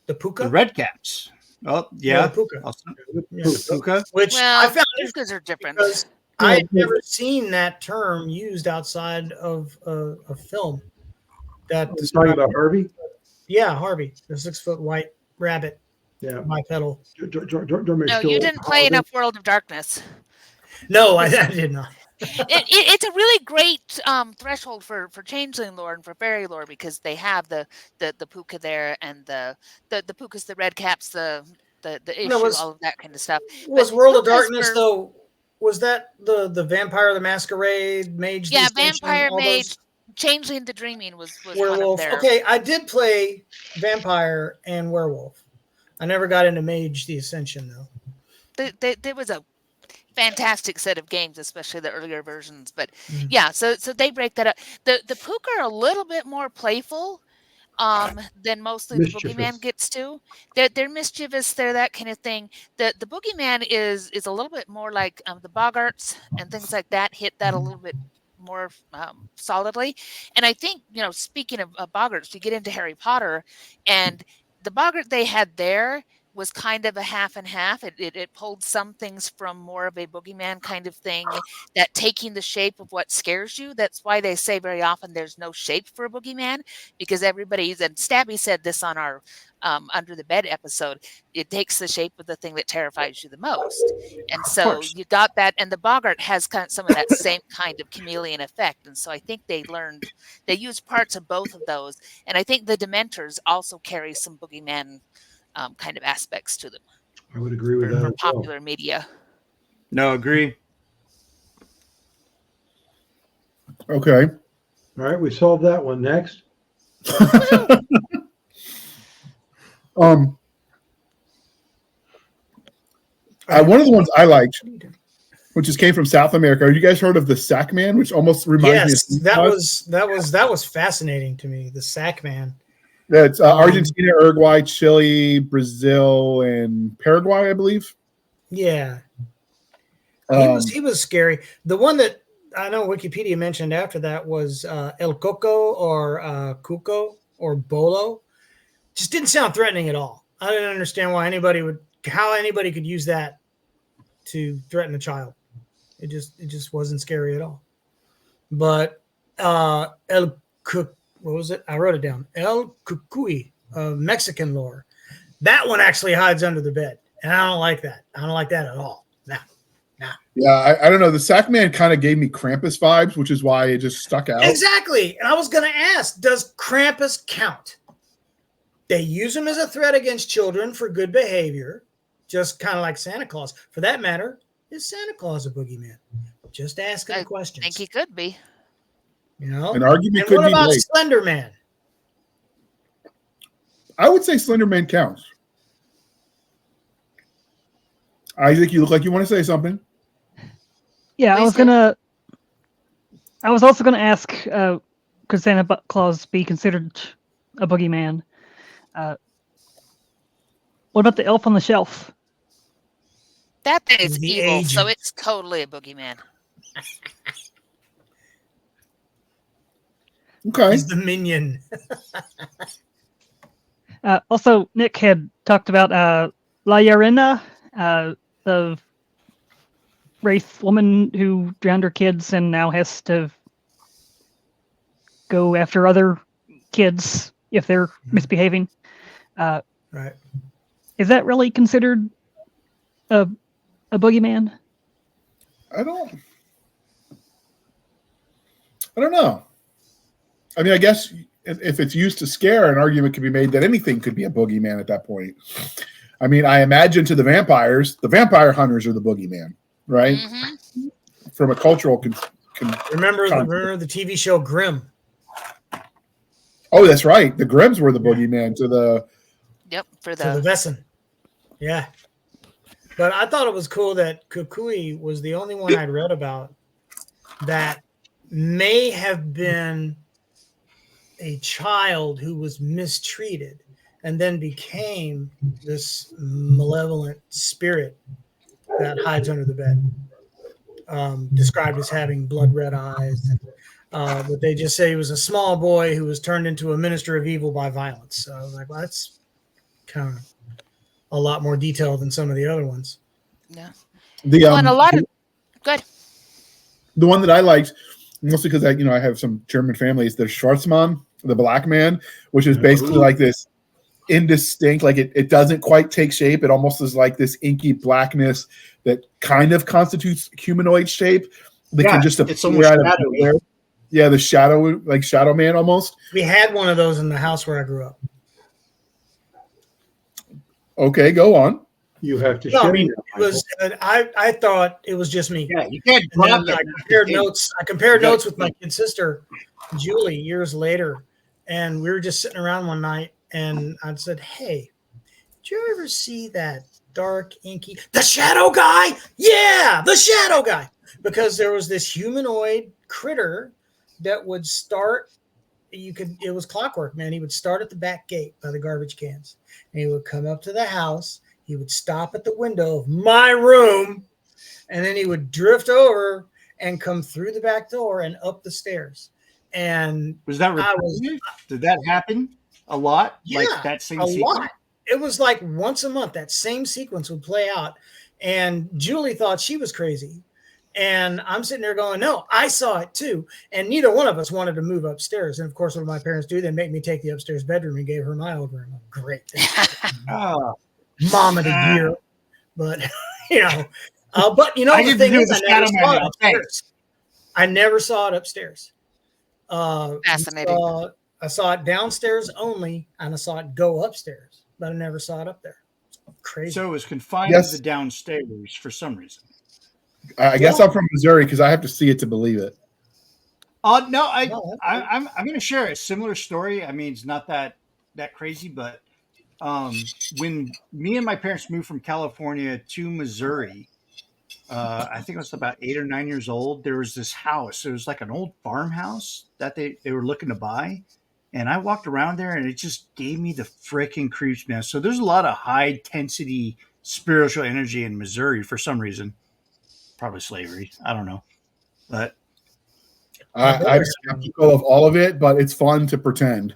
The puka? The red caps. Oh, yeah. The puka. Puka. Which I found pukas are different. I'd never seen that term used outside of a film. That was talking about Harvey? Yeah, Harvey, the 6-foot white rabbit. Yeah, bipedal. No, you didn't play enough World of Darkness. No, I did not. It's a really great threshold for changeling lore and for fairy lore because they have the puka there and the pukas, the red caps, the issue, all of that kind of stuff. Was World of Darkness though? Was that the Vampire the Masquerade mage? Yeah, Vampire Mage, Changeling to Dreaming was werewolf. one of their. Okay, I did play vampire and werewolf. I never got into Mage the Ascension though. There was a fantastic set of games, especially the earlier versions. But yeah, so they break that up. The Pook are a little bit more playful than mostly the boogeyman gets to. They're mischievous. They're that kind of thing. The boogeyman is a little bit more like the boggarts and things like that. Hit that a little bit more solidly. And I think, speaking of boggarts, you get into Harry Potter, and the boggart they had there was kind of a half and half. It pulled some things from more of a boogeyman kind of thing, that taking the shape of what scares you. That's why they say very often there's no shape for a boogeyman, because everybody's, and Stabby said this on our Under the Bed episode, it takes the shape of the thing that terrifies you the most. And so you got that, and the boggart has kind of some of that same kind of chameleon effect. And so I think they used parts of both of those. And I think the Dementors also carry some boogeyman kind of aspects to them. I would agree with that. From popular media. No, agree. Okay. All right, we solved that one. Next. One of the ones I liked, which just came from South America. Have you guys heard of the Sack Man, which almost reminds me of that was fascinating to me. The Sack Man. That's Argentina, Uruguay, Chile, Brazil, and Paraguay, I believe. Yeah. He was scary. The one that I know Wikipedia mentioned after that was El Coco or Cuco or Bolo. Just didn't sound threatening at all. I didn't understand how anybody could use that to threaten a child. It just wasn't scary at all. But El Coco, what was it? I wrote it down. El Cucuy, Mexican lore. That one actually hides under the bed. And I don't like that. I don't like that at all. Nah. Yeah, I don't know. The Sack Man kind of gave me Krampus vibes, which is why it just stuck out. Exactly. And I was going to ask, does Krampus count? They use him as a threat against children for good behavior, just kind of like Santa Claus. For that matter, is Santa Claus a boogeyman? Just asking questions. I think he could be. An argument and could what be about made. Slender Man? I would say Slender Man counts. Isaac, you look like you want to say something. Yeah, I was also gonna ask, could Santa Claus be considered a boogeyman? What about the elf on the shelf? That thing is The evil, agent. so it's totally a boogeyman. Okay. He's the minion. Also, Nick had talked about La Llorona, the wraith woman who drowned her kids and now has to go after other kids if they're misbehaving. Right. Is that really considered a boogeyman? I don't know. I mean, I guess if it's used to scare, an argument could be made that anything could be a boogeyman at that point. I mean, I imagine to the vampires, the vampire hunters are the boogeyman, right? Mm-hmm. From a cultural remember the TV show Grimm? Oh, that's right. The Grimms were the boogeyman to the. Yep, to the Vesson. Yeah. But I thought it was cool that Kukui was the only one I'd read about that may have been a child who was mistreated and then became this malevolent spirit that hides under the bed. Described as having blood red eyes. But they just say he was a small boy who was turned into a minister of evil by violence. So I was like, well, that's kind of a lot more detail than some of the other ones. Yeah. And a lot of good. The one that I liked, mostly because I have some German family, is the Schwarzmann, the black man, which is basically like this indistinct, like it doesn't quite take shape. It almost is like this inky blackness that kind of constitutes humanoid shape. That can just appear out of nowhere. Yeah, the shadow, like Shadow Man almost. We had one of those in the house where I grew up. Okay, go on. You have to. No, I mean, it was. I thought it was just me. Yeah, you can't. I compared notes with my kid sister Julie years later, and we were just sitting around one night, and I said, "Hey, did you ever see that dark, inky, the shadow guy? Yeah, the shadow guy." Because there was this humanoid critter that would start. It was clockwork, man. He would start at the back gate by the garbage cans, and he would come up to the house. He would stop at the window of my room, and then he would drift over and come through the back door and up the stairs. And was that repetitive? Did that happen a lot? Yeah, like that same a sequence? lot. It was like once a month that same sequence would play out, and Julie thought she was crazy. And I'm sitting there going, no, I saw it too. And neither one of us wanted to move upstairs. And of course, what did my parents do? They make me take the upstairs bedroom and gave her my old room. Great. Mom of the year. But, but the thing is, I never saw it upstairs. Fascinating. I saw it downstairs only, and I saw it go upstairs, but I never saw it up there. It's crazy. So it was confined to the downstairs for some reason. I guess I'm from Missouri because I have to see it to believe it. No, I'm going to share a similar story. I mean, it's not that crazy, but when me and my parents moved from California to Missouri, I think I was about 8 or 9 years old. There was this house. It was like an old farmhouse that they were looking to buy. And I walked around there and it just gave me the freaking creeps, man. So there's a lot of high intensity spiritual energy in Missouri for some reason. Probably slavery. I don't know. But I'm skeptical of all of it, but it's fun to pretend.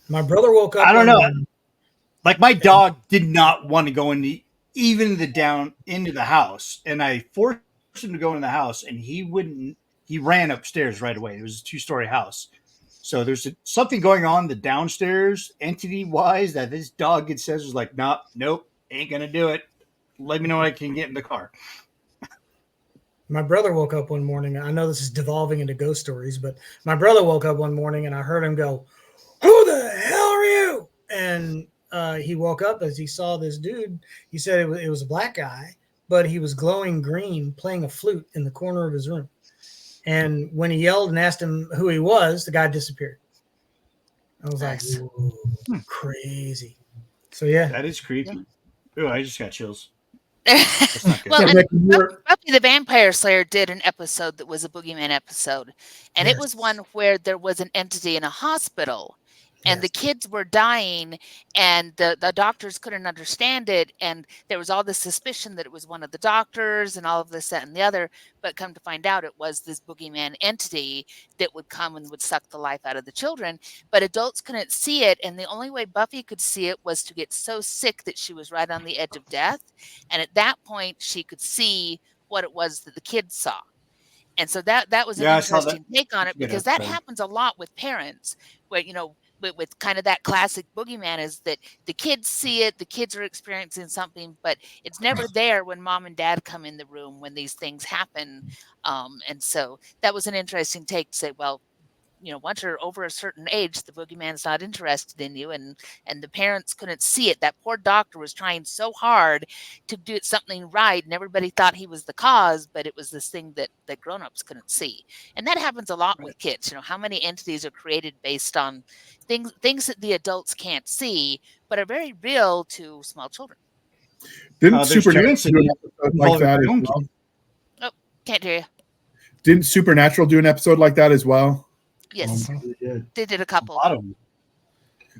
My brother woke up. I don't know. Like my dog did not want to go into the house, and I forced him to go in the house, and he wouldn't. He ran upstairs right away. It was a 2-story house, so there's something going on the downstairs entity wise that this dog says was like, nope, ain't gonna do it. Let me know when I can get in the car. My brother woke up one morning. I know this is devolving into ghost stories, but my brother woke up one morning and I heard him go, "Who the hell are you?" And he woke up as he saw this dude. He said it was a black guy, but he was glowing green playing a flute in the corner of his room. And when he yelled and asked him who he was, the guy disappeared. I was like, whoa, crazy. So, yeah. That is creepy. Yeah. Ooh, I just got chills. Well, Buffy the Vampire Slayer did an episode that was a boogeyman episode, and it was one where there was an entity in a hospital, and the kids were dying, and the doctors couldn't understand it, and there was all this suspicion that it was one of the doctors and all of this, that, and the other, but come to find out it was this boogeyman entity that would come and would suck the life out of the children, but adults couldn't see it, and the only way Buffy could see it was to get so sick that she was right on the edge of death, and at that point she could see what it was that the kids saw. And so that was an interesting take on it, because that happens a lot with parents, where, with kind of that classic boogeyman is that the kids see it, the kids are experiencing something, but it's never there when mom and dad come in the room when these things happen. And so that was an interesting take to say, well, once you're over a certain age, the boogeyman's not interested in you, and the parents couldn't see it. That poor doctor was trying so hard to do something right, and everybody thought he was the cause, but it was this thing that grown-ups couldn't see. And that happens a lot with kids. How many entities are created based on things that the adults can't see, but are very real to small children. Didn't Supernatural do an episode like that as well? Oh, can't hear you. Didn't Supernatural do an episode like that as well? Yes, they did a couple.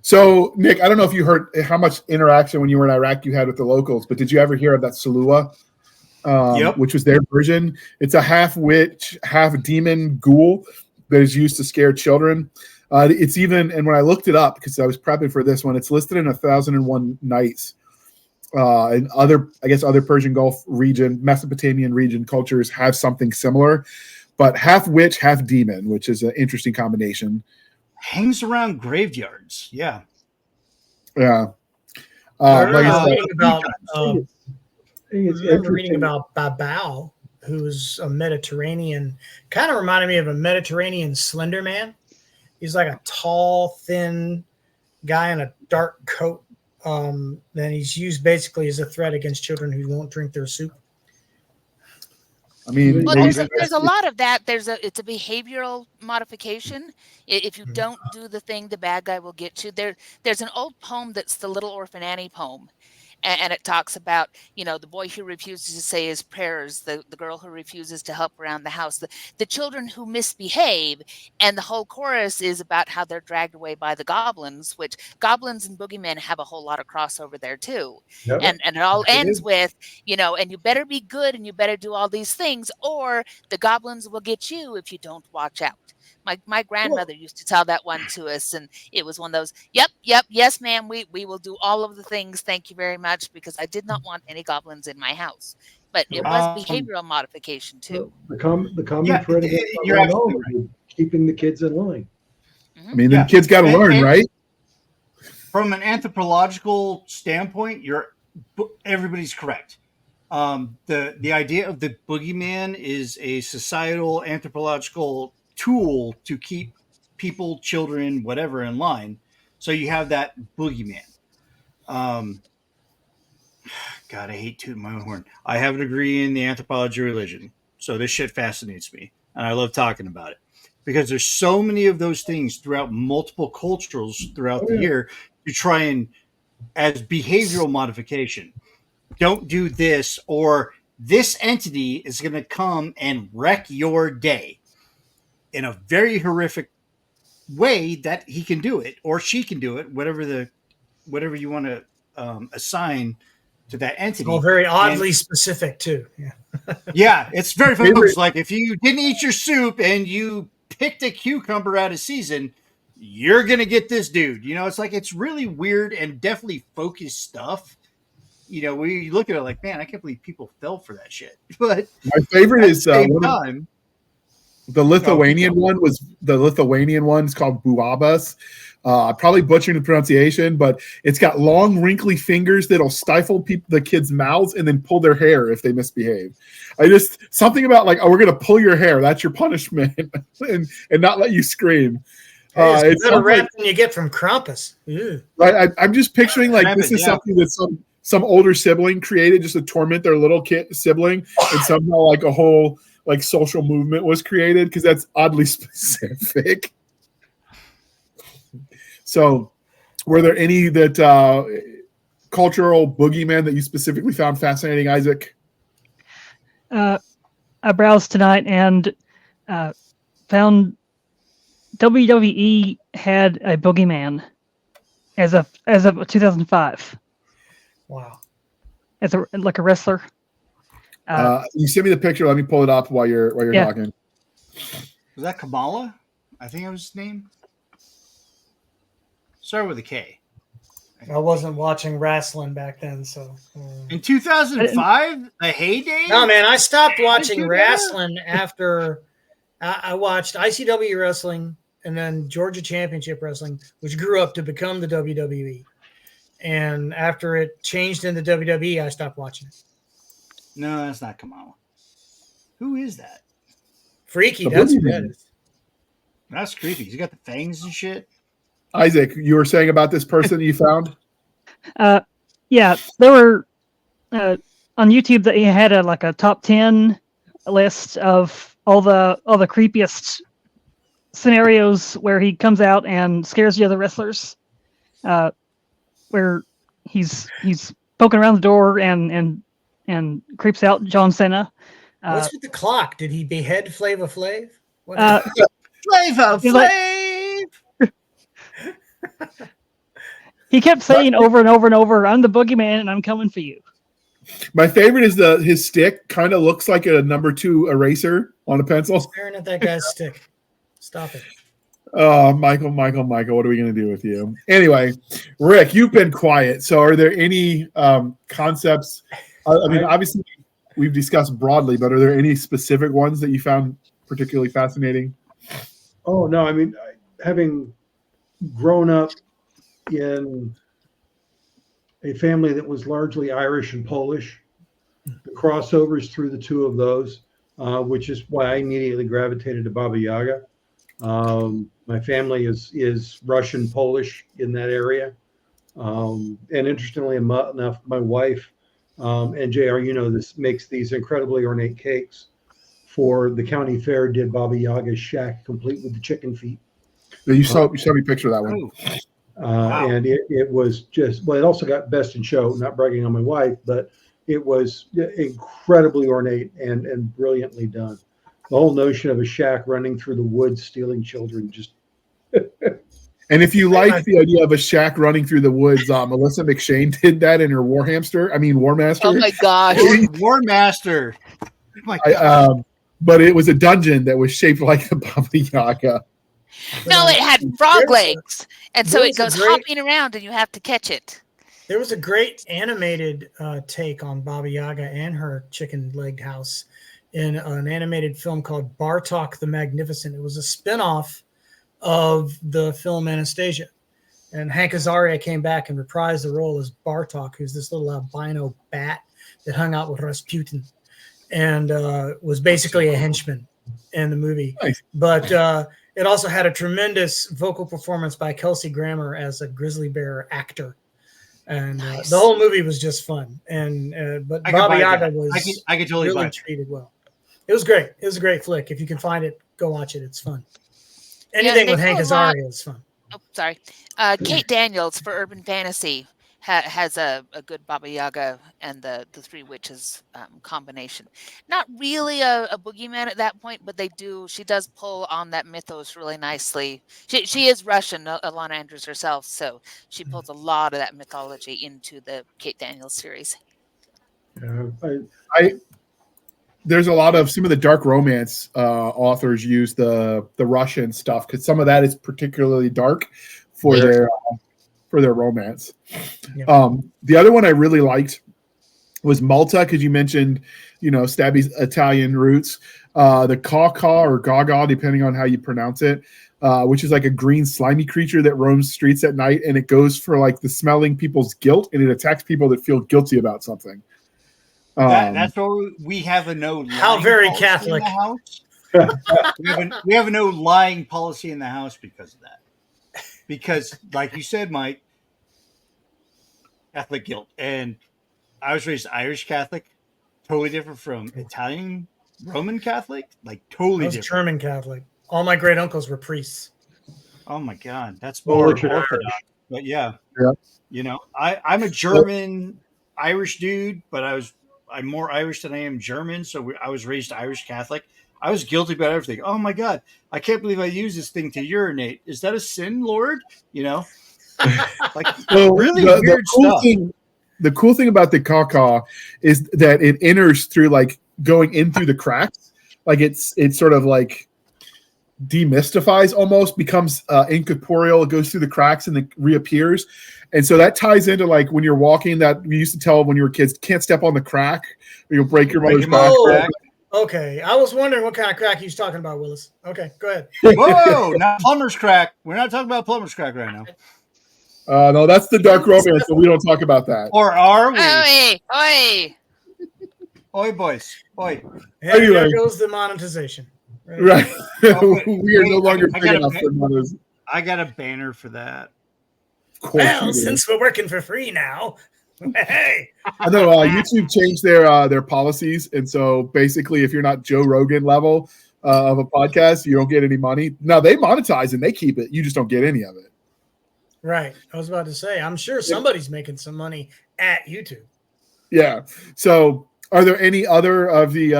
So, Nick, I don't know if you heard how much interaction when you were in Iraq you had with the locals, but did you ever hear of that Salua, which was their version? It's a half witch, half demon ghoul that is used to scare children. It's even, and when I looked it up, because I was prepping for this one, it's listed in 1001 Nights. And other Persian Gulf region, Mesopotamian region cultures have something similar. But half witch, half demon, which is an interesting combination. Hangs around graveyards. Yeah. Yeah. I remember reading about Babao, who's a Mediterranean, kind of reminded me of a Mediterranean Slender Man. He's like a tall, thin guy in a dark coat. Then he's used basically as a threat against children who won't drink their soup. I mean, Well, there's a lot of that. It's a behavioral modification. If you don't do the thing, the bad guy will get you. There's an old poem that's the Little Orphan Annie poem, and it talks about, the boy who refuses to say his prayers, the girl who refuses to help around the house, the children who misbehave, and the whole chorus is about how they're dragged away by the goblins, which goblins and boogeymen have a whole lot of crossover there too. Yep. And it all ends with, and you better be good and you better do all these things, or the goblins will get you if you don't watch out. My grandmother used to tell that one to us, and it was one of those, yep, yes, ma'am, we will do all of the things, thank you very much, because I did not want any goblins in my house. But it was behavioral modification too. The common thread you're absolutely right. Keeping the kids in line. I mean, the kids got to learn, right? From an anthropological standpoint, everybody's correct. The idea of the boogeyman is a societal anthropological tool to keep people, children, whatever in line. So you have that boogeyman. God, I hate tooting my own horn. I have a degree in the anthropology of religion, so this shit fascinates me, and I love talking about it because there's so many of those things throughout multiple cultures throughout the year to try and, as behavioral modification, don't do this, or this entity is going to come and wreck your day in a very horrific way that he can do it or she can do it, whatever you want to assign to that entity. Oh, very oddly specific too. Yeah. Yeah, it's very focused. Like if you didn't eat your soup and you picked a cucumber out of season, you're gonna get this dude. It's really weird and definitely focused stuff. We look at it like, man, I can't believe people fell for that shit. But my favorite is the Lithuanian one is called Buabas. Probably butchering the pronunciation, but it's got long, wrinkly fingers that'll stifle the kids' mouths and then pull their hair if they misbehave. Something about like, we're gonna pull your hair. That's your punishment, and not let you scream. It's better rap than you get from Krampus. I'm just picturing like this is something that some older sibling created just to torment their little sibling, and somehow like a whole like social movement was created because that's oddly specific. So were there any that cultural boogeymen that you specifically found fascinating, Isaac? I browsed tonight and found WWE had a boogeyman as of 2005. Wow. As a wrestler. You send me the picture. Let me pull it up while you're talking. Was that Kamala? I think that was his name. Started with a K. I wasn't watching wrestling back then, so. In 2005, the heyday? No, man, I stopped watching wrestling after I watched ICW wrestling and then Georgia Championship Wrestling, which grew up to become the WWE. And after it changed into WWE, I stopped watching it. No, that's not Kamala. Who is that? Freaky, that's who that is. That's creepy. He's got the fangs and shit. Isaac, you were saying about this person you found? Yeah, there were on YouTube that he had a top 10 list of all the creepiest scenarios where he comes out and scares the other wrestlers. Where he's poking around the door and creeps out John Cena. What's with the clock? Did he behead Flava Flav? Flava Flav! He kept saying over and over and over, "I'm the boogeyman and I'm coming for you." My favorite is his stick kind of looks like a number 2 eraser on a pencil. Staring at that guy's stick. Stop it. Oh, Michael, what are we going to do with you? Anyway, Rick, you've been quiet. So are there any concepts? I mean, obviously, we've discussed broadly, but are there any specific ones that you found particularly fascinating? Oh, no. I mean, having grown up in a family that was largely Irish and Polish, the crossovers through the two of those, which is why I immediately gravitated to Baba Yaga. My family is Russian Polish in that area, and interestingly enough, my wife and JR, this makes these incredibly ornate cakes. for the county fair did Baba Yaga's shack complete with the chicken feet. You saw me a picture of that one. Wow. And it was just, well, it also got best in show, not bragging on my wife, but it was incredibly ornate and brilliantly done. The whole notion of a shack running through the woods, stealing children, just. And if you like the idea of a shack running through the woods, Melissa McShane did that in her War Master. Oh my gosh. War Master. Oh my but it was a dungeon that was shaped like the Baba Yaga. No, it had frog legs. And so it goes hopping around and you have to catch it. There was a great animated take on Baba Yaga and her chicken-legged house in an animated film called Bartok the Magnificent. It was a spinoff of the film Anastasia. And Hank Azaria came back and reprised the role as Bartok, who's this little albino bat that hung out with Rasputin and was basically a henchman in the movie. Nice. But it also had a tremendous vocal performance by Kelsey Grammer as a grizzly bear actor. And the whole movie was just fun. And but Baba Yaga was I could totally really treated well. It was great. It was a great flick. If you can find it, go watch it. It's fun. Anything with Hank Azaria is fun. Oh, sorry. Kate Daniels for Urban Fantasy has a good Baba Yaga and the Three Witches combination. Not really a boogeyman at that point, but she does pull on that mythos really nicely. She is Russian, Alana Andrews herself, so she pulls a lot of that mythology into the Kate Daniels series. There's a lot of some of the dark romance authors use the Russian stuff because some of that is particularly dark for their romance. Yeah. The other one I really liked was Malta because you mentioned, Stabby's Italian roots. The Caw or Gaga, depending on how you pronounce it, which is like a green slimy creature that roams streets at night, and it goes for like the smelling people's guilt, and it attacks people that feel guilty about something. That's where we have a no. How very Catholic. we have a no lying policy in the house because of that. Because, like you said, Mike, Catholic guilt, and I was raised Irish Catholic, totally different from Italian Roman Catholic, like totally different. German Catholic. All my great uncles were priests. Oh my God, that's more Orthodox. But yeah, I'm a German Irish dude, but I'm more Irish than I am German, so I was raised Irish Catholic. I was guilty about everything. Oh my God, I can't believe I used this thing to urinate. Is that a sin, Lord? Like really weird stuff. The cool thing about the caw is that it enters through like going in through the cracks. Like it's sort of like demystifies almost, becomes incorporeal. It goes through the cracks and it reappears. And so that ties into like when you're walking, that we used to tell when you were kids, can't step on the crack or you'll break your mother's back. Okay, I was wondering what kind of crack he was talking about, Willis. Okay, go ahead. Whoa, not plumber's crack. We're not talking about plumber's crack right now. No, that's the dark romance, so we don't talk about that. Or are we? Oi, boys. Oi. Anyway. There goes the monetization. Right. We are no longer big enough for monetization. I got a banner for that. Well, since we're working for free now, hey. I know YouTube changed their policies, and so basically, if you're not Joe Rogan level of a podcast, you don't get any money. Now they monetize and they keep it. You just don't get any of it. Right. I was about to say, I'm sure somebody's making some money at YouTube. Yeah. So, are there any other of the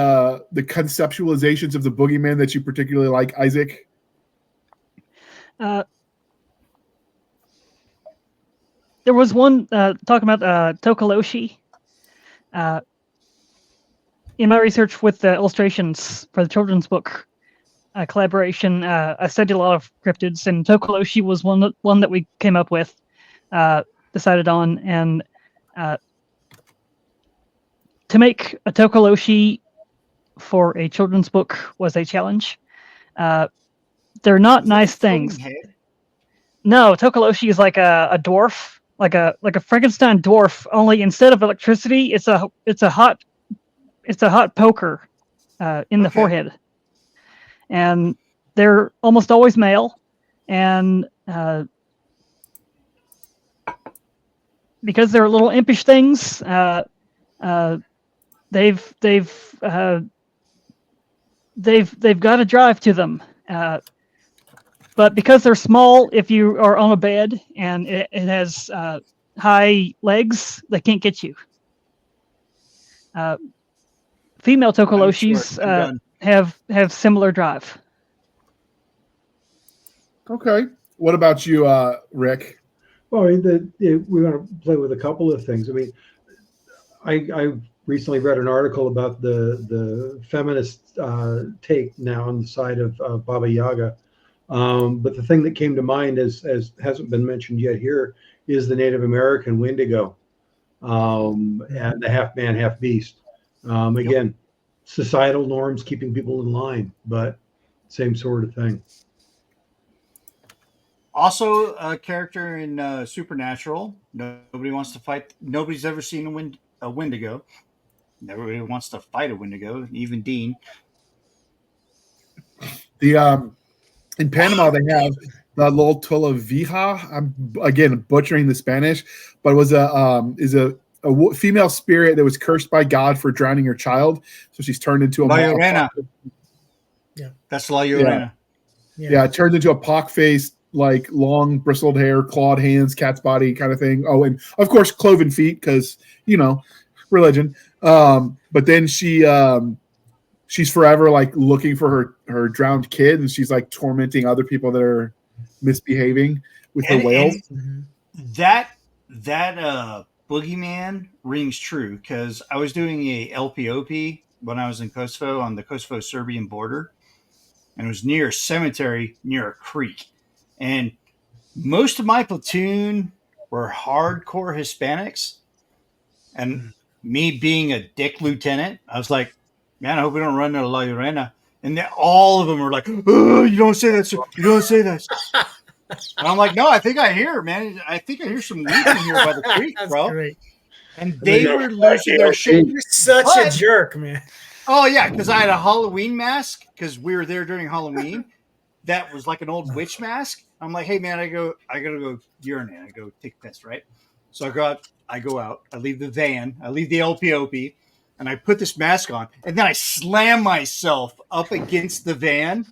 conceptualizations of the boogeyman that you particularly like, Isaac? There was one talking about Tokoloshi. In my research with the illustrations for the children's book collaboration, I studied a lot of cryptids, and Tokoloshi was one that we came up with, decided on, and to make a Tokoloshi for a children's book was a challenge. They're not nice things. No, Tokoloshi is like a dwarf, like a Frankenstein dwarf. Only instead of electricity, it's a hot poker in the forehead, and they're almost always male, and because they're little impish things, they've they've got a drive to them. But because they're small, if you are on a bed and it has high legs, they can't get you. Female Tokoloshis have similar drive. Okay. What about you, Rick? Well, we're going to play with a couple of things. I mean, I recently read an article about the feminist take now on the side of Baba Yaga. But the thing that came to mind, as hasn't been mentioned yet here, is the Native American Wendigo, and the half man, half beast. Again, societal norms keeping people in line, but same sort of thing. Also, a character in Supernatural. Nobody wants to fight. Nobody's ever seen a Wendigo. Nobody wants to fight a Wendigo, even Dean. In Panama, they have the little Tolavija. I'm again butchering the Spanish, but it was a female spirit that was cursed by God for drowning her child, so she's turned into a La Llorona. Yeah, that's La Llorona. Yeah, it turns into a pock-faced, like long bristled hair, clawed hands, cat's body kind of thing. Oh, and of course cloven feet because religion. But then she's forever like looking for her drowned kid, and she's like tormenting other people that are misbehaving with the whales. That boogeyman rings true because I was doing a LPOP when I was in Kosovo on the Kosovo-Serbian border, and it was near a cemetery near a creek. And most of my platoon were hardcore Hispanics. And me being a dick lieutenant, I was like, man, I hope we don't run into La Llorona. And all of them were like, oh, you don't say that, sir. You don't say that. And I'm like, no, I think I hear, man. I think I hear some weeping here by the creek, bro. Great. And they were losing their shit. You're such a jerk, man. Oh, yeah, because I had a Halloween mask because we were there during Halloween. That was like an old witch mask. I'm like, hey, man, I gotta go urinate. I go take a piss, right? So I go out. I leave the van. I leave the LPOP. And I put this mask on. And then I slam myself up against the van.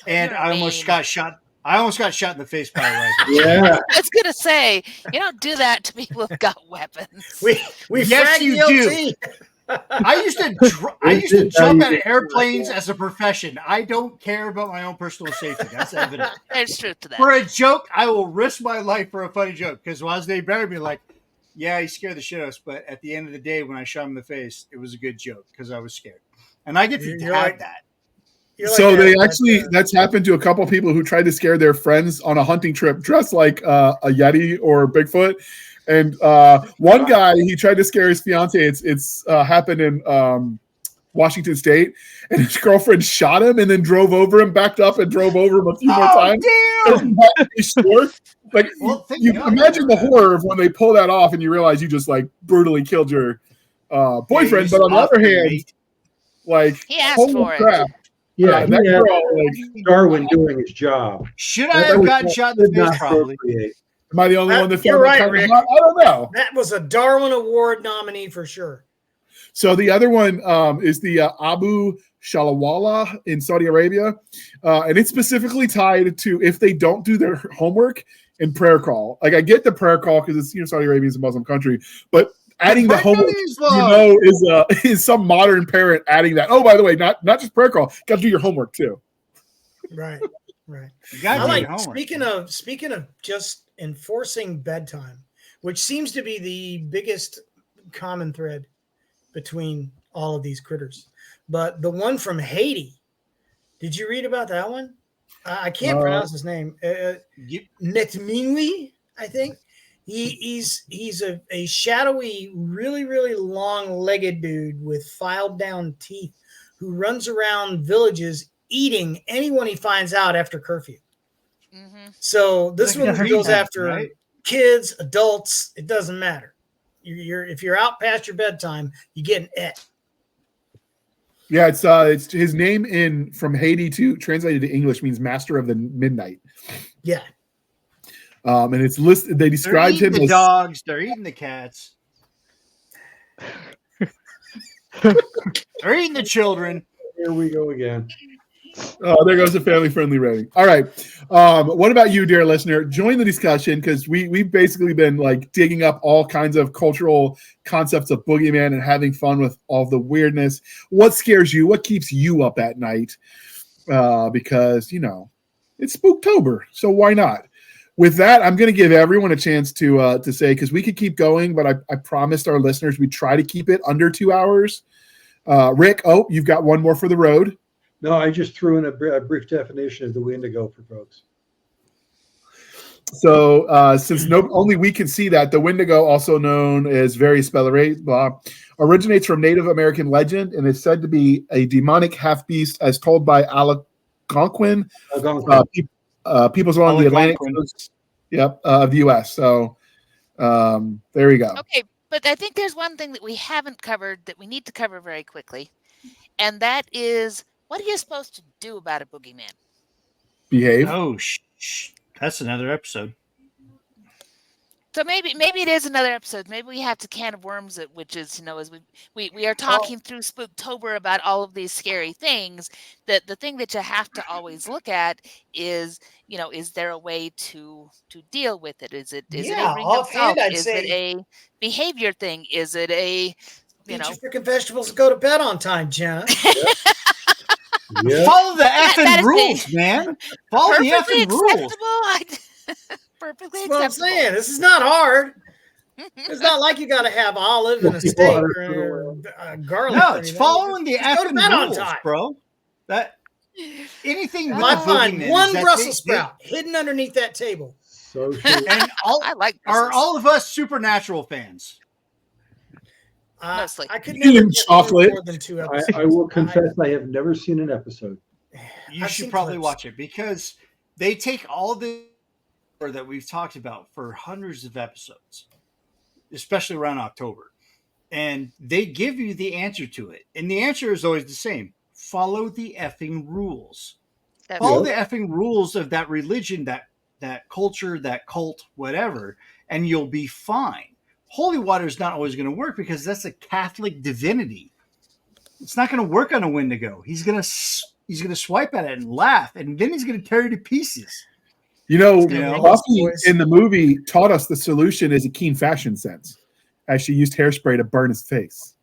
And I almost got shot. I almost got shot in the face by a rifle. Yeah. I was going to say, you don't do that to people who've got weapons. We yes, you do. I used to jump out of airplanes as a profession. I don't care about my own personal safety. That's evident. There's truth to that. For a joke, I will risk my life for a funny joke. Because while they buried me, like, yeah, he scared the shit out of us. But at the end of the day, when I shot him in the face, it was a good joke because I was scared. And I get to have that. So that's happened to a couple of people who tried to scare their friends on a hunting trip dressed like a Yeti or Bigfoot. And one guy, he tried to scare his fiance. It's happened in Washington State, and his girlfriend shot him and then drove over him, backed up and drove over him a few more times. Damn! Like, you imagine the horror of when they pull that off and you realize you just like brutally killed your boyfriend. But on the other hand, like, he asked for crap. it. Yeah, that girl, like Darwin doing his job. Should I have gotten shot in the face? Probably. Am I the only one that you're right, Rick? I don't know. That was a Darwin Award nominee for sure. So the other one is the Abu Shalawala in Saudi Arabia, and it's specifically tied to if they don't do their homework in prayer call. Like I get the prayer call because it's Saudi Arabia is a Muslim country, but adding the homework, is some modern parent adding that. Oh, by the way, not just prayer call, got to do your homework too. Right. You got to do your homework. Speaking of just enforcing bedtime, which seems to be the biggest common thread between all of these critters. But the one from Haiti, did you read about that one? I can't pronounce his name. Netminwi, I think. He's a shadowy, really, really long-legged dude with filed down teeth who runs around villages eating anyone he finds out after curfew. Mm-hmm. So this one goes after kids, adults. It doesn't matter. If you're out past your bedtime, you get an et. Yeah, it's his name from Haiti to translated to English means master of the midnight. Yeah. And it's listed. They described him as dogs. They're eating the cats. They're eating the children. Here we go again. Oh, there goes a family-friendly rating. All right. What about you, dear listener? Join the discussion because we've basically been like digging up all kinds of cultural concepts of boogeyman and having fun with all the weirdness. What scares you? What keeps you up at night? Because, it's Spooktober, so why not? With that, I'm going to give everyone a chance to say, because we could keep going, but I promised our listeners we'd try to keep it under 2 hours. Rick, you've got one more for the road. No, I just threw in a brief definition of the Wendigo for folks. So since only we can see that, the Wendigo, also known as various spellerates, originates from Native American legend and is said to be a demonic half-beast as told by Algonquin peoples along the Atlantic coast of the U.S. So there we go. Okay, but I think there's one thing that we haven't covered that we need to cover very quickly, and that is, what are you supposed to do about a boogeyman? Behave. Oh, that's another episode. So maybe it is another episode. Maybe we have to can of worms it, which is, as we are talking through Spooktober about all of these scary things. That the thing that you have to always look at is, is there a way to deal with it? Is it a ring of salt? Is it a behavior thing? Is it a eat your freaking vegetables and go to bed on time, Jenna. Yeah. Follow the effing rules, man. Follow the effing rules. Perfectly That's what I'm acceptable. saying. This is not hard. It's not like you got to have olive and a steak or garlic. No, it's following the effing rules, bro. That anything. You might find one Brussels sprout hidden underneath that table. So true. And all of us Supernatural fans? Mostly. I could never get chocolate. more than 2 episodes. I will confess I have never seen an episode. You should probably watch it because they take all the that we've talked about for hundreds of episodes, especially around October, and they give you the answer to it. And the answer is always the same. Follow the effing rules. Follow the effing rules of that religion, that culture, that cult, whatever, and you'll be fine. Holy water is not always going to work because that's a Catholic divinity. It's not going to work on a Wendigo. He's going to swipe at it and laugh, and then he's going to tear you to pieces. Buffy in the movie taught us the solution is a keen fashion sense, as she used hairspray to burn his face.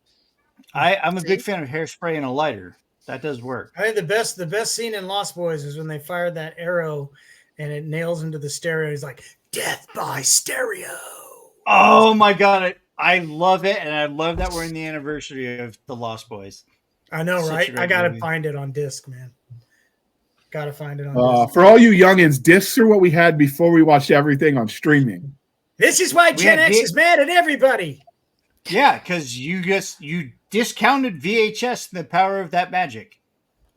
I'm a big fan of hairspray and a lighter. That does work. I think the best scene in Lost Boys is when they fired that arrow and it nails into the stereo. He's like, death by stereo. Oh my God. I love it. And I love that we're in the anniversary of the Lost Boys. I know, right? I got to find it on disc, man. Got to find it on disc. For all you youngins, discs are what we had before we watched everything on streaming. This is why Gen X is mad at everybody. Yeah, because you discounted VHS and the power of that magic.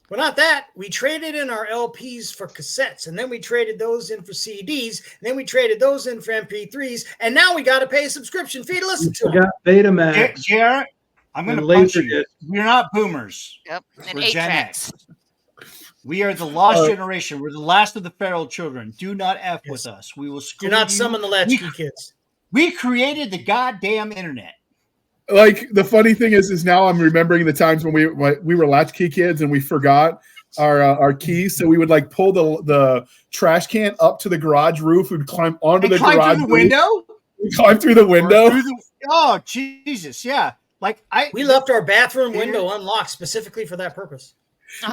Well, not that. We traded in our LPs for cassettes, and then we traded those in for CDs, and then we traded those in for MP3s, and now we got to pay a subscription fee to listen to them. Betamax. Jared, I'm going to punch you. We're not boomers. Yep, and We're 8 Gen tracks. X. We are the lost generation. We're the last of the feral children. Do not F with us. We will screw you. Do not summon the latchkey kids. We created the goddamn internet. Like the funny thing is now I'm remembering the times when we were latchkey kids and we forgot our keys, so we would like pull the trash can up to the garage roof. We'd climb onto the garage through the window. We climb through the window. Oh Jesus, yeah. We left our bathroom window unlocked specifically for that purpose.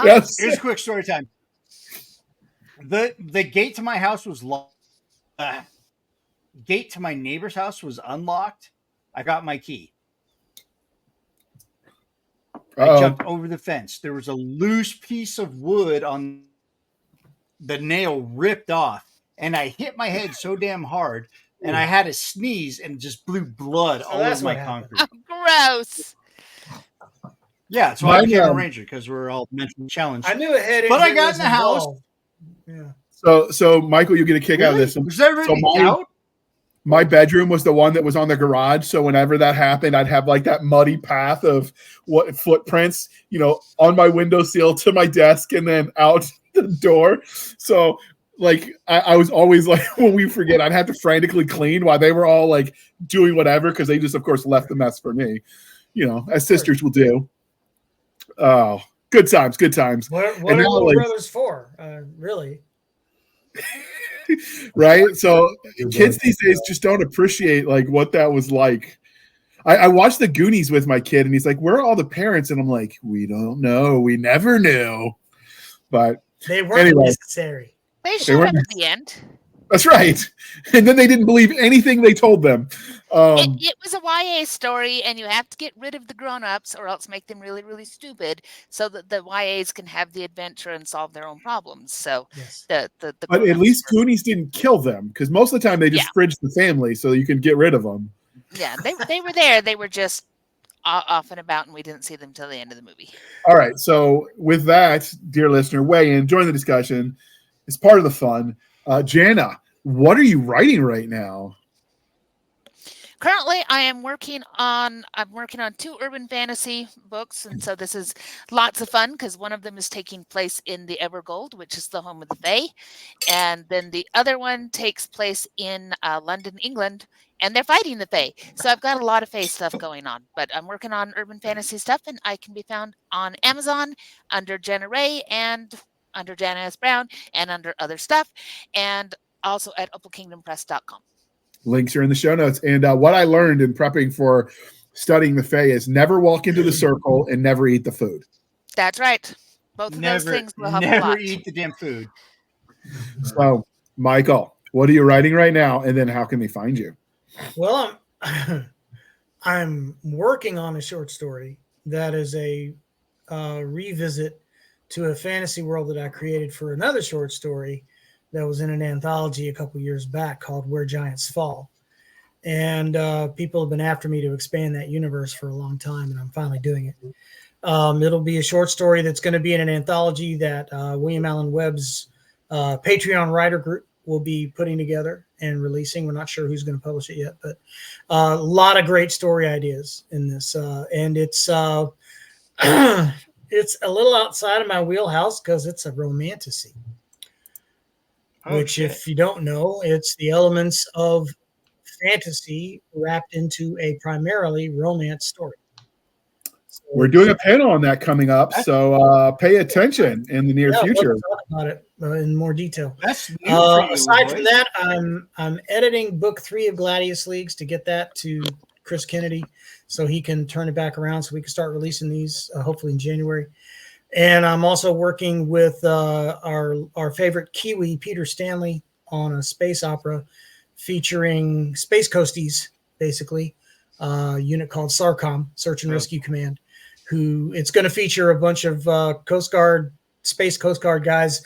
Yes. Here's a quick story time. The gate to my house was locked. Gate to my neighbor's house was unlocked. I got my key. I jumped over the fence. There was a loose piece of wood on the nail ripped off, and I hit my head so damn hard, and I had to sneeze and just blew blood all over my concrete. Oh, gross. Yeah, so I became a ranger because we're all mentally challenged. I knew a head injury, but I got in the house. Yeah. So Michael, you get a kick out of this. Was everybody out? My bedroom was the one that was on the garage. So whenever that happened, I'd have like that muddy path of footprints, on my windowsill to my desk and then out the door. So like I was always like, when we forget, I'd have to frantically clean while they were all like doing whatever because they just, of course, left the mess for me, as sisters will do. Oh, Good times, good times. What And are now, Little like- Brothers for? Really? Right? So kids these days just don't appreciate like what that was like. I watched the Goonies with my kid, and he's like, "Where are all the parents?" And I'm like, "We don't know. We never knew." But They weren't Anyway. necessary. They showed weren't up at the end. that's right. And then they didn't believe anything they told them. It was a YA story, and you have to get rid of the grown-ups or else make them really, really stupid so that the YAs can have the adventure and solve their own problems. So Yes. the But at grown-ups least were- Goonies didn't kill them, because most of the time they just fridged the family so you can get rid of them. yeah, they were there. They were just off and about, and we didn't see them till the end of the movie. All right. So with that, dear listener, weigh in, join the discussion. It's part of the fun. Jana, what are you writing right now? Currently, I'm working on 2 urban fantasy books, and so this is lots of fun because one of them is taking place in the Evergold, which is the home of the Fae, and then the other one takes place in London, England, and they're fighting the Fae. So I've got a lot of Fae stuff going on, but I'm working on urban fantasy stuff, and I can be found on Amazon under Jena Rey and under Jana S Brown and under other stuff, and also at opalkingdompress.com. Links are in the show notes. And what I learned in prepping for studying the Fae is never walk into the circle and never eat the food. That's right. Both of those things will help a never lot. eat the damn food. So, Michael, what are you writing right now? And then how can they find you? Well, I'm working on a short story that is a revisit to a fantasy world that I created for another short story that was in an anthology a couple years back called Where Giants Fall. And people have been after me to expand that universe for a long time, and I'm finally doing it. It'll be a short story that's going to be in an anthology that William Allen Webb's Patreon writer group will be putting together and releasing. We're not sure who's going to publish it yet, but a lot of great story ideas in this. And it's it's a little outside of my wheelhouse because it's a romantasy. Which, if you don't know, it's the elements of fantasy wrapped into a primarily romance story. So We're doing a panel on that coming up, so pay attention in the near future. We'll talk about it in more detail. That's new for you, aside from boys. that, I'm editing book 3 of Gladius Leagues to get that to Chris Kennedy so he can turn it back around so we can start releasing these hopefully in January. And I'm also working with our favorite Kiwi, Peter Stanley, on a space opera featuring Space Coasties, basically, a unit called SARCOM, Search and Rescue Command, who it's going to feature a bunch of Space Coast Guard guys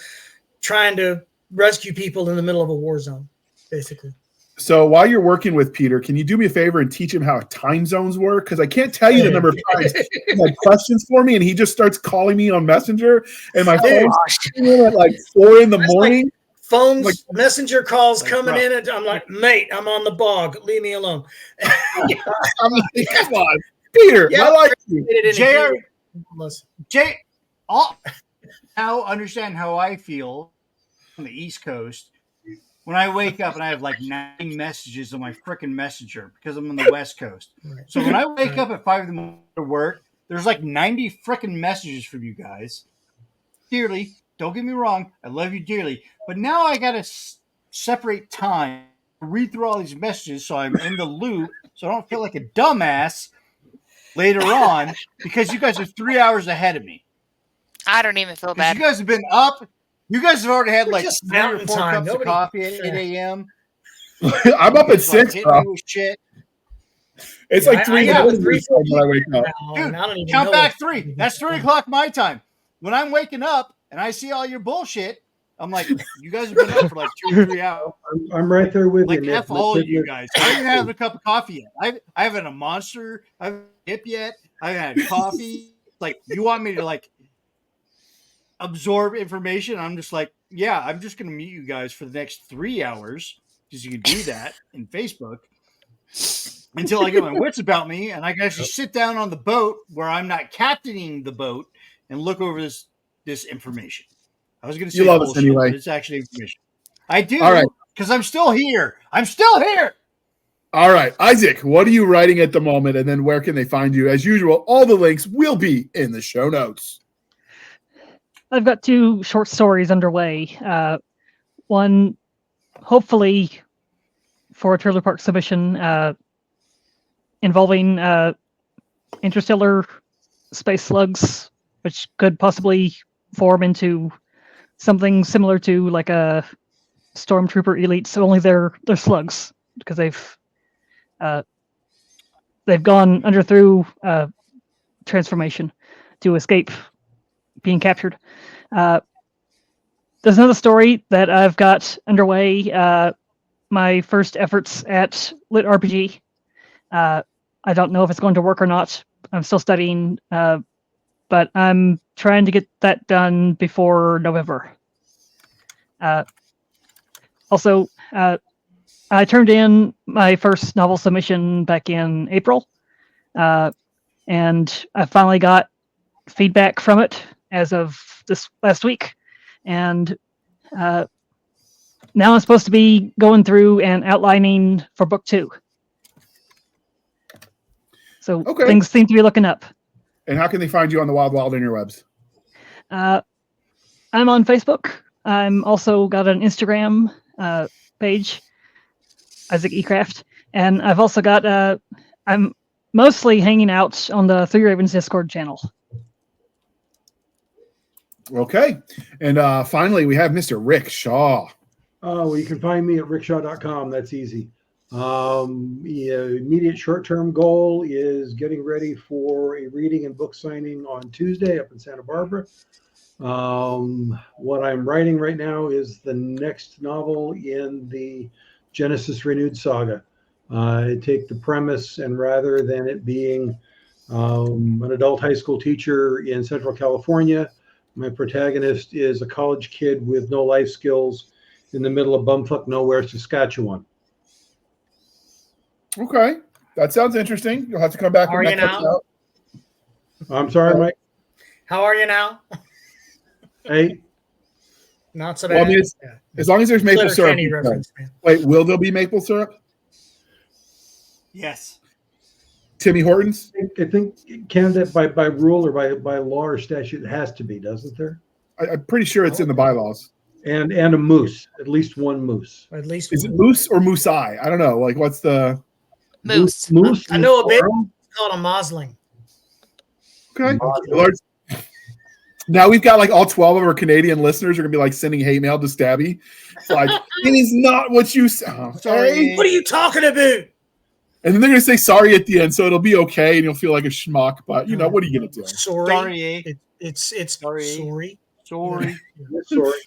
trying to rescue people in the middle of a war zone, basically. So while you're working with Peter, can you do me a favor and teach him how time zones work? Because I can't tell you the number of times he had questions for me, and he just starts calling me on Messenger, and my phone's at like 4 in the morning. Phones, Like- messenger calls coming bro. in, and I'm like, mate, I'm on the bog. Leave me alone. I'm like, come on, Peter, Yeah, I like you. JR, Listen. now understand how I feel on the East Coast when I wake up and I have like 9 messages on my freaking messenger because I'm on the West Coast. Right. So when I wake up at 5 in the morning to work, there's like 90 freaking messages from you guys. Dearly, don't get me wrong, I love you dearly, but now I gotta separate time, read through all these messages so I'm in the loop, so I don't feel like a dumbass later on because you guys are 3 hours ahead of me. I don't even feel Because bad. you guys have been up. You guys have already had It's like just 3 or mountain 4 time. cups of Nobody- coffee at 8 a.m. I'm up at It's like 6, hitting bro. me with shit. It's like 3 in the I- morning when I wake up. Dude, And I don't even count know back what- 3. That's 3 o'clock my time. When I'm waking up and I see all your bullshit, I'm like, you guys have been up for like 2 or 3 hours. I'm right there with Like you. F all of you guys. I haven't had a cup of coffee yet. I haven't had a Monster. I haven't had a dip yet. I haven't had coffee. Like, you want me to like absorb information? I'm just like, yeah, I'm just gonna mute you guys for the next 3 hours because you can do that in Facebook until I get my wits about me and I can actually sit down on the boat where I'm not captaining the boat and look over this information. I was gonna say You love us bullshit, anyway. but it's actually information. I do, All right. because I'm still here. I'm still here. All right, Isaac, what are you writing at the moment? And then where can they find you? As usual, all the links will be in the show notes. I've got 2 short stories underway. One, hopefully, for a Trailer Park submission, involving interstellar space slugs, which could possibly form into something similar to like a stormtrooper elite. So only they're slugs, because they've gone through transformation to escape being captured. There's another story that I've got underway. My first efforts at Lit RPG. I don't know if it's going to work or not. I'm still studying, but I'm trying to get that done before November. Also, I turned in my first novel submission back in April, and I finally got feedback from it as of this last week. And now I'm supposed to be going through and outlining for book 2. So things seem to be looking up. And how can they find you on the Wild interwebs? I'm on Facebook. I'm also got an Instagram page, Isaac Ecraft, and I've also got I'm mostly hanging out on the Three Ravens Discord channel. Okay. And finally, we have Mr. Rick Shaw. Well, you can find me at rickshaw.com. That's easy. Immediate short-term goal is getting ready for a reading and book signing on Tuesday up in Santa Barbara. What I'm writing right now is the next novel in the Genesis Renewed saga. I take the premise, and rather than it being an adult high school teacher in Central California, my protagonist is a college kid with no life skills in the middle of bumfuck nowhere, Saskatchewan. Okay. That sounds interesting. You'll have to come back. How are you now? I'm sorry, Mike. How are you now? Hey. Not so bad. Well, I mean, as long as there's maple syrup. Reference, wait, will there be maple syrup? Yes. Timmy Hortons? I think Canada, by rule or by law or statute, it has to be, doesn't there? I'm pretty sure it's in the bylaws. And a moose, at least one moose. At least is it moose or moose-eye? I don't know. Like, what's the moose? Moose. I know a bit. It's called a mosling. Okay. Now we've got like all 12 of our Canadian listeners are gonna be like sending hate mail to Stabby. It's like, it is not what you say. Sorry. What are you talking about? And then they're gonna say sorry at the end, so it'll be okay, and you'll feel like a schmuck. But you know, what are you gonna do? Sorry. It's sorry. Sorry.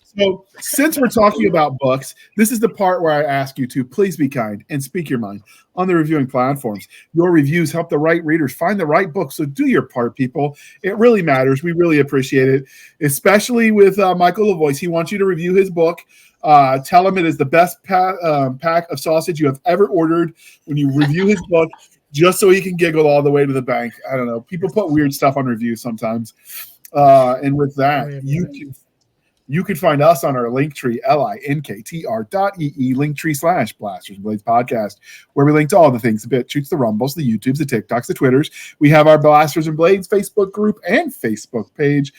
So since we're talking about books, this is the part where I ask you to please be kind and speak your mind on the reviewing platforms. Your reviews help the right readers find the right book. So do your part, people. It really matters. We really appreciate it, especially with Michael LaVoice. He wants you to review his book. Tell him it is the best pack of sausage you have ever ordered when you review his book, just so he can giggle all the way to the bank. I don't know. People put weird stuff on reviews sometimes. And with that, you can find us on our Linktree, linktr.ee, Linktree/Blasters and Blades podcast, where we link to all the things, the BitChutes, the Rumbles, the YouTubes, the TikToks, the Twitters. We have our Blasters and Blades Facebook group and Facebook page.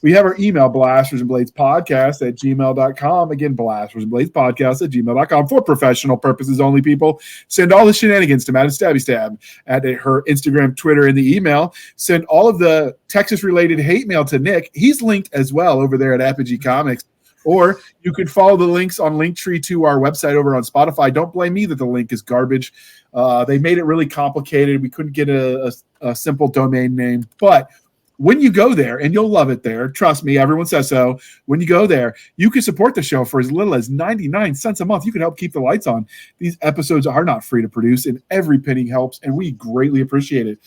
We have our email, blastersandbladespodcast@gmail.com. Again, blastersandbladespodcast@gmail.com for professional purposes only, people. Send all the shenanigans to Matt and Stabby Stab at her Instagram, Twitter, and the email. Send all of the Texas-related hate mail to Nick. He's linked as well over there at Apogee Comics. Or you can follow the links on Linktree to our website over on Spotify. Don't blame me that the link is garbage. They made it really complicated. We couldn't get a simple domain name, but when you go there, and you'll love it there, trust me, everyone says so. When you go there, you can support the show for as little as 99 cents a month. You can help keep the lights on. These episodes are not free to produce, and every penny helps, and we greatly appreciate it.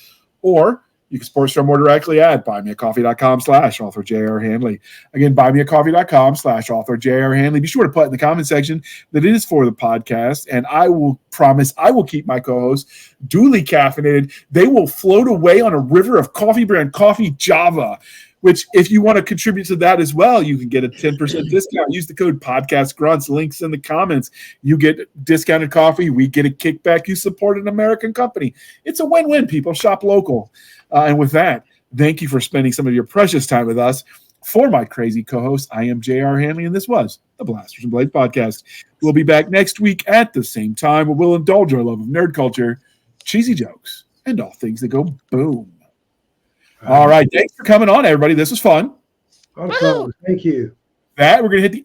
Or you can support us more directly at buymeacoffee.com/author J.R. Handley. Again, buymeacoffee.com/author J.R. Handley. Be sure to put in the comment section that it is for the podcast, and I will promise I will keep my co-hosts duly caffeinated. They will float away on a river of coffee brand coffee Java, which if you want to contribute to that as well, you can get a 10% discount. Use the code PODCASTGRUNTS. Links in the comments. You get discounted coffee. We get a kickback. You support an American company. It's a win-win, people. Shop local. And with that, thank you for spending some of your precious time with us. For my crazy co-host, I am J.R. Handley, and this was the Blasters and Blades podcast. We'll be back next week at the same time, where we'll indulge our love of nerd culture, cheesy jokes, and all things that go boom. All right, thanks for coming on, everybody. This was fun. Awesome. Thank you. We're going to hit the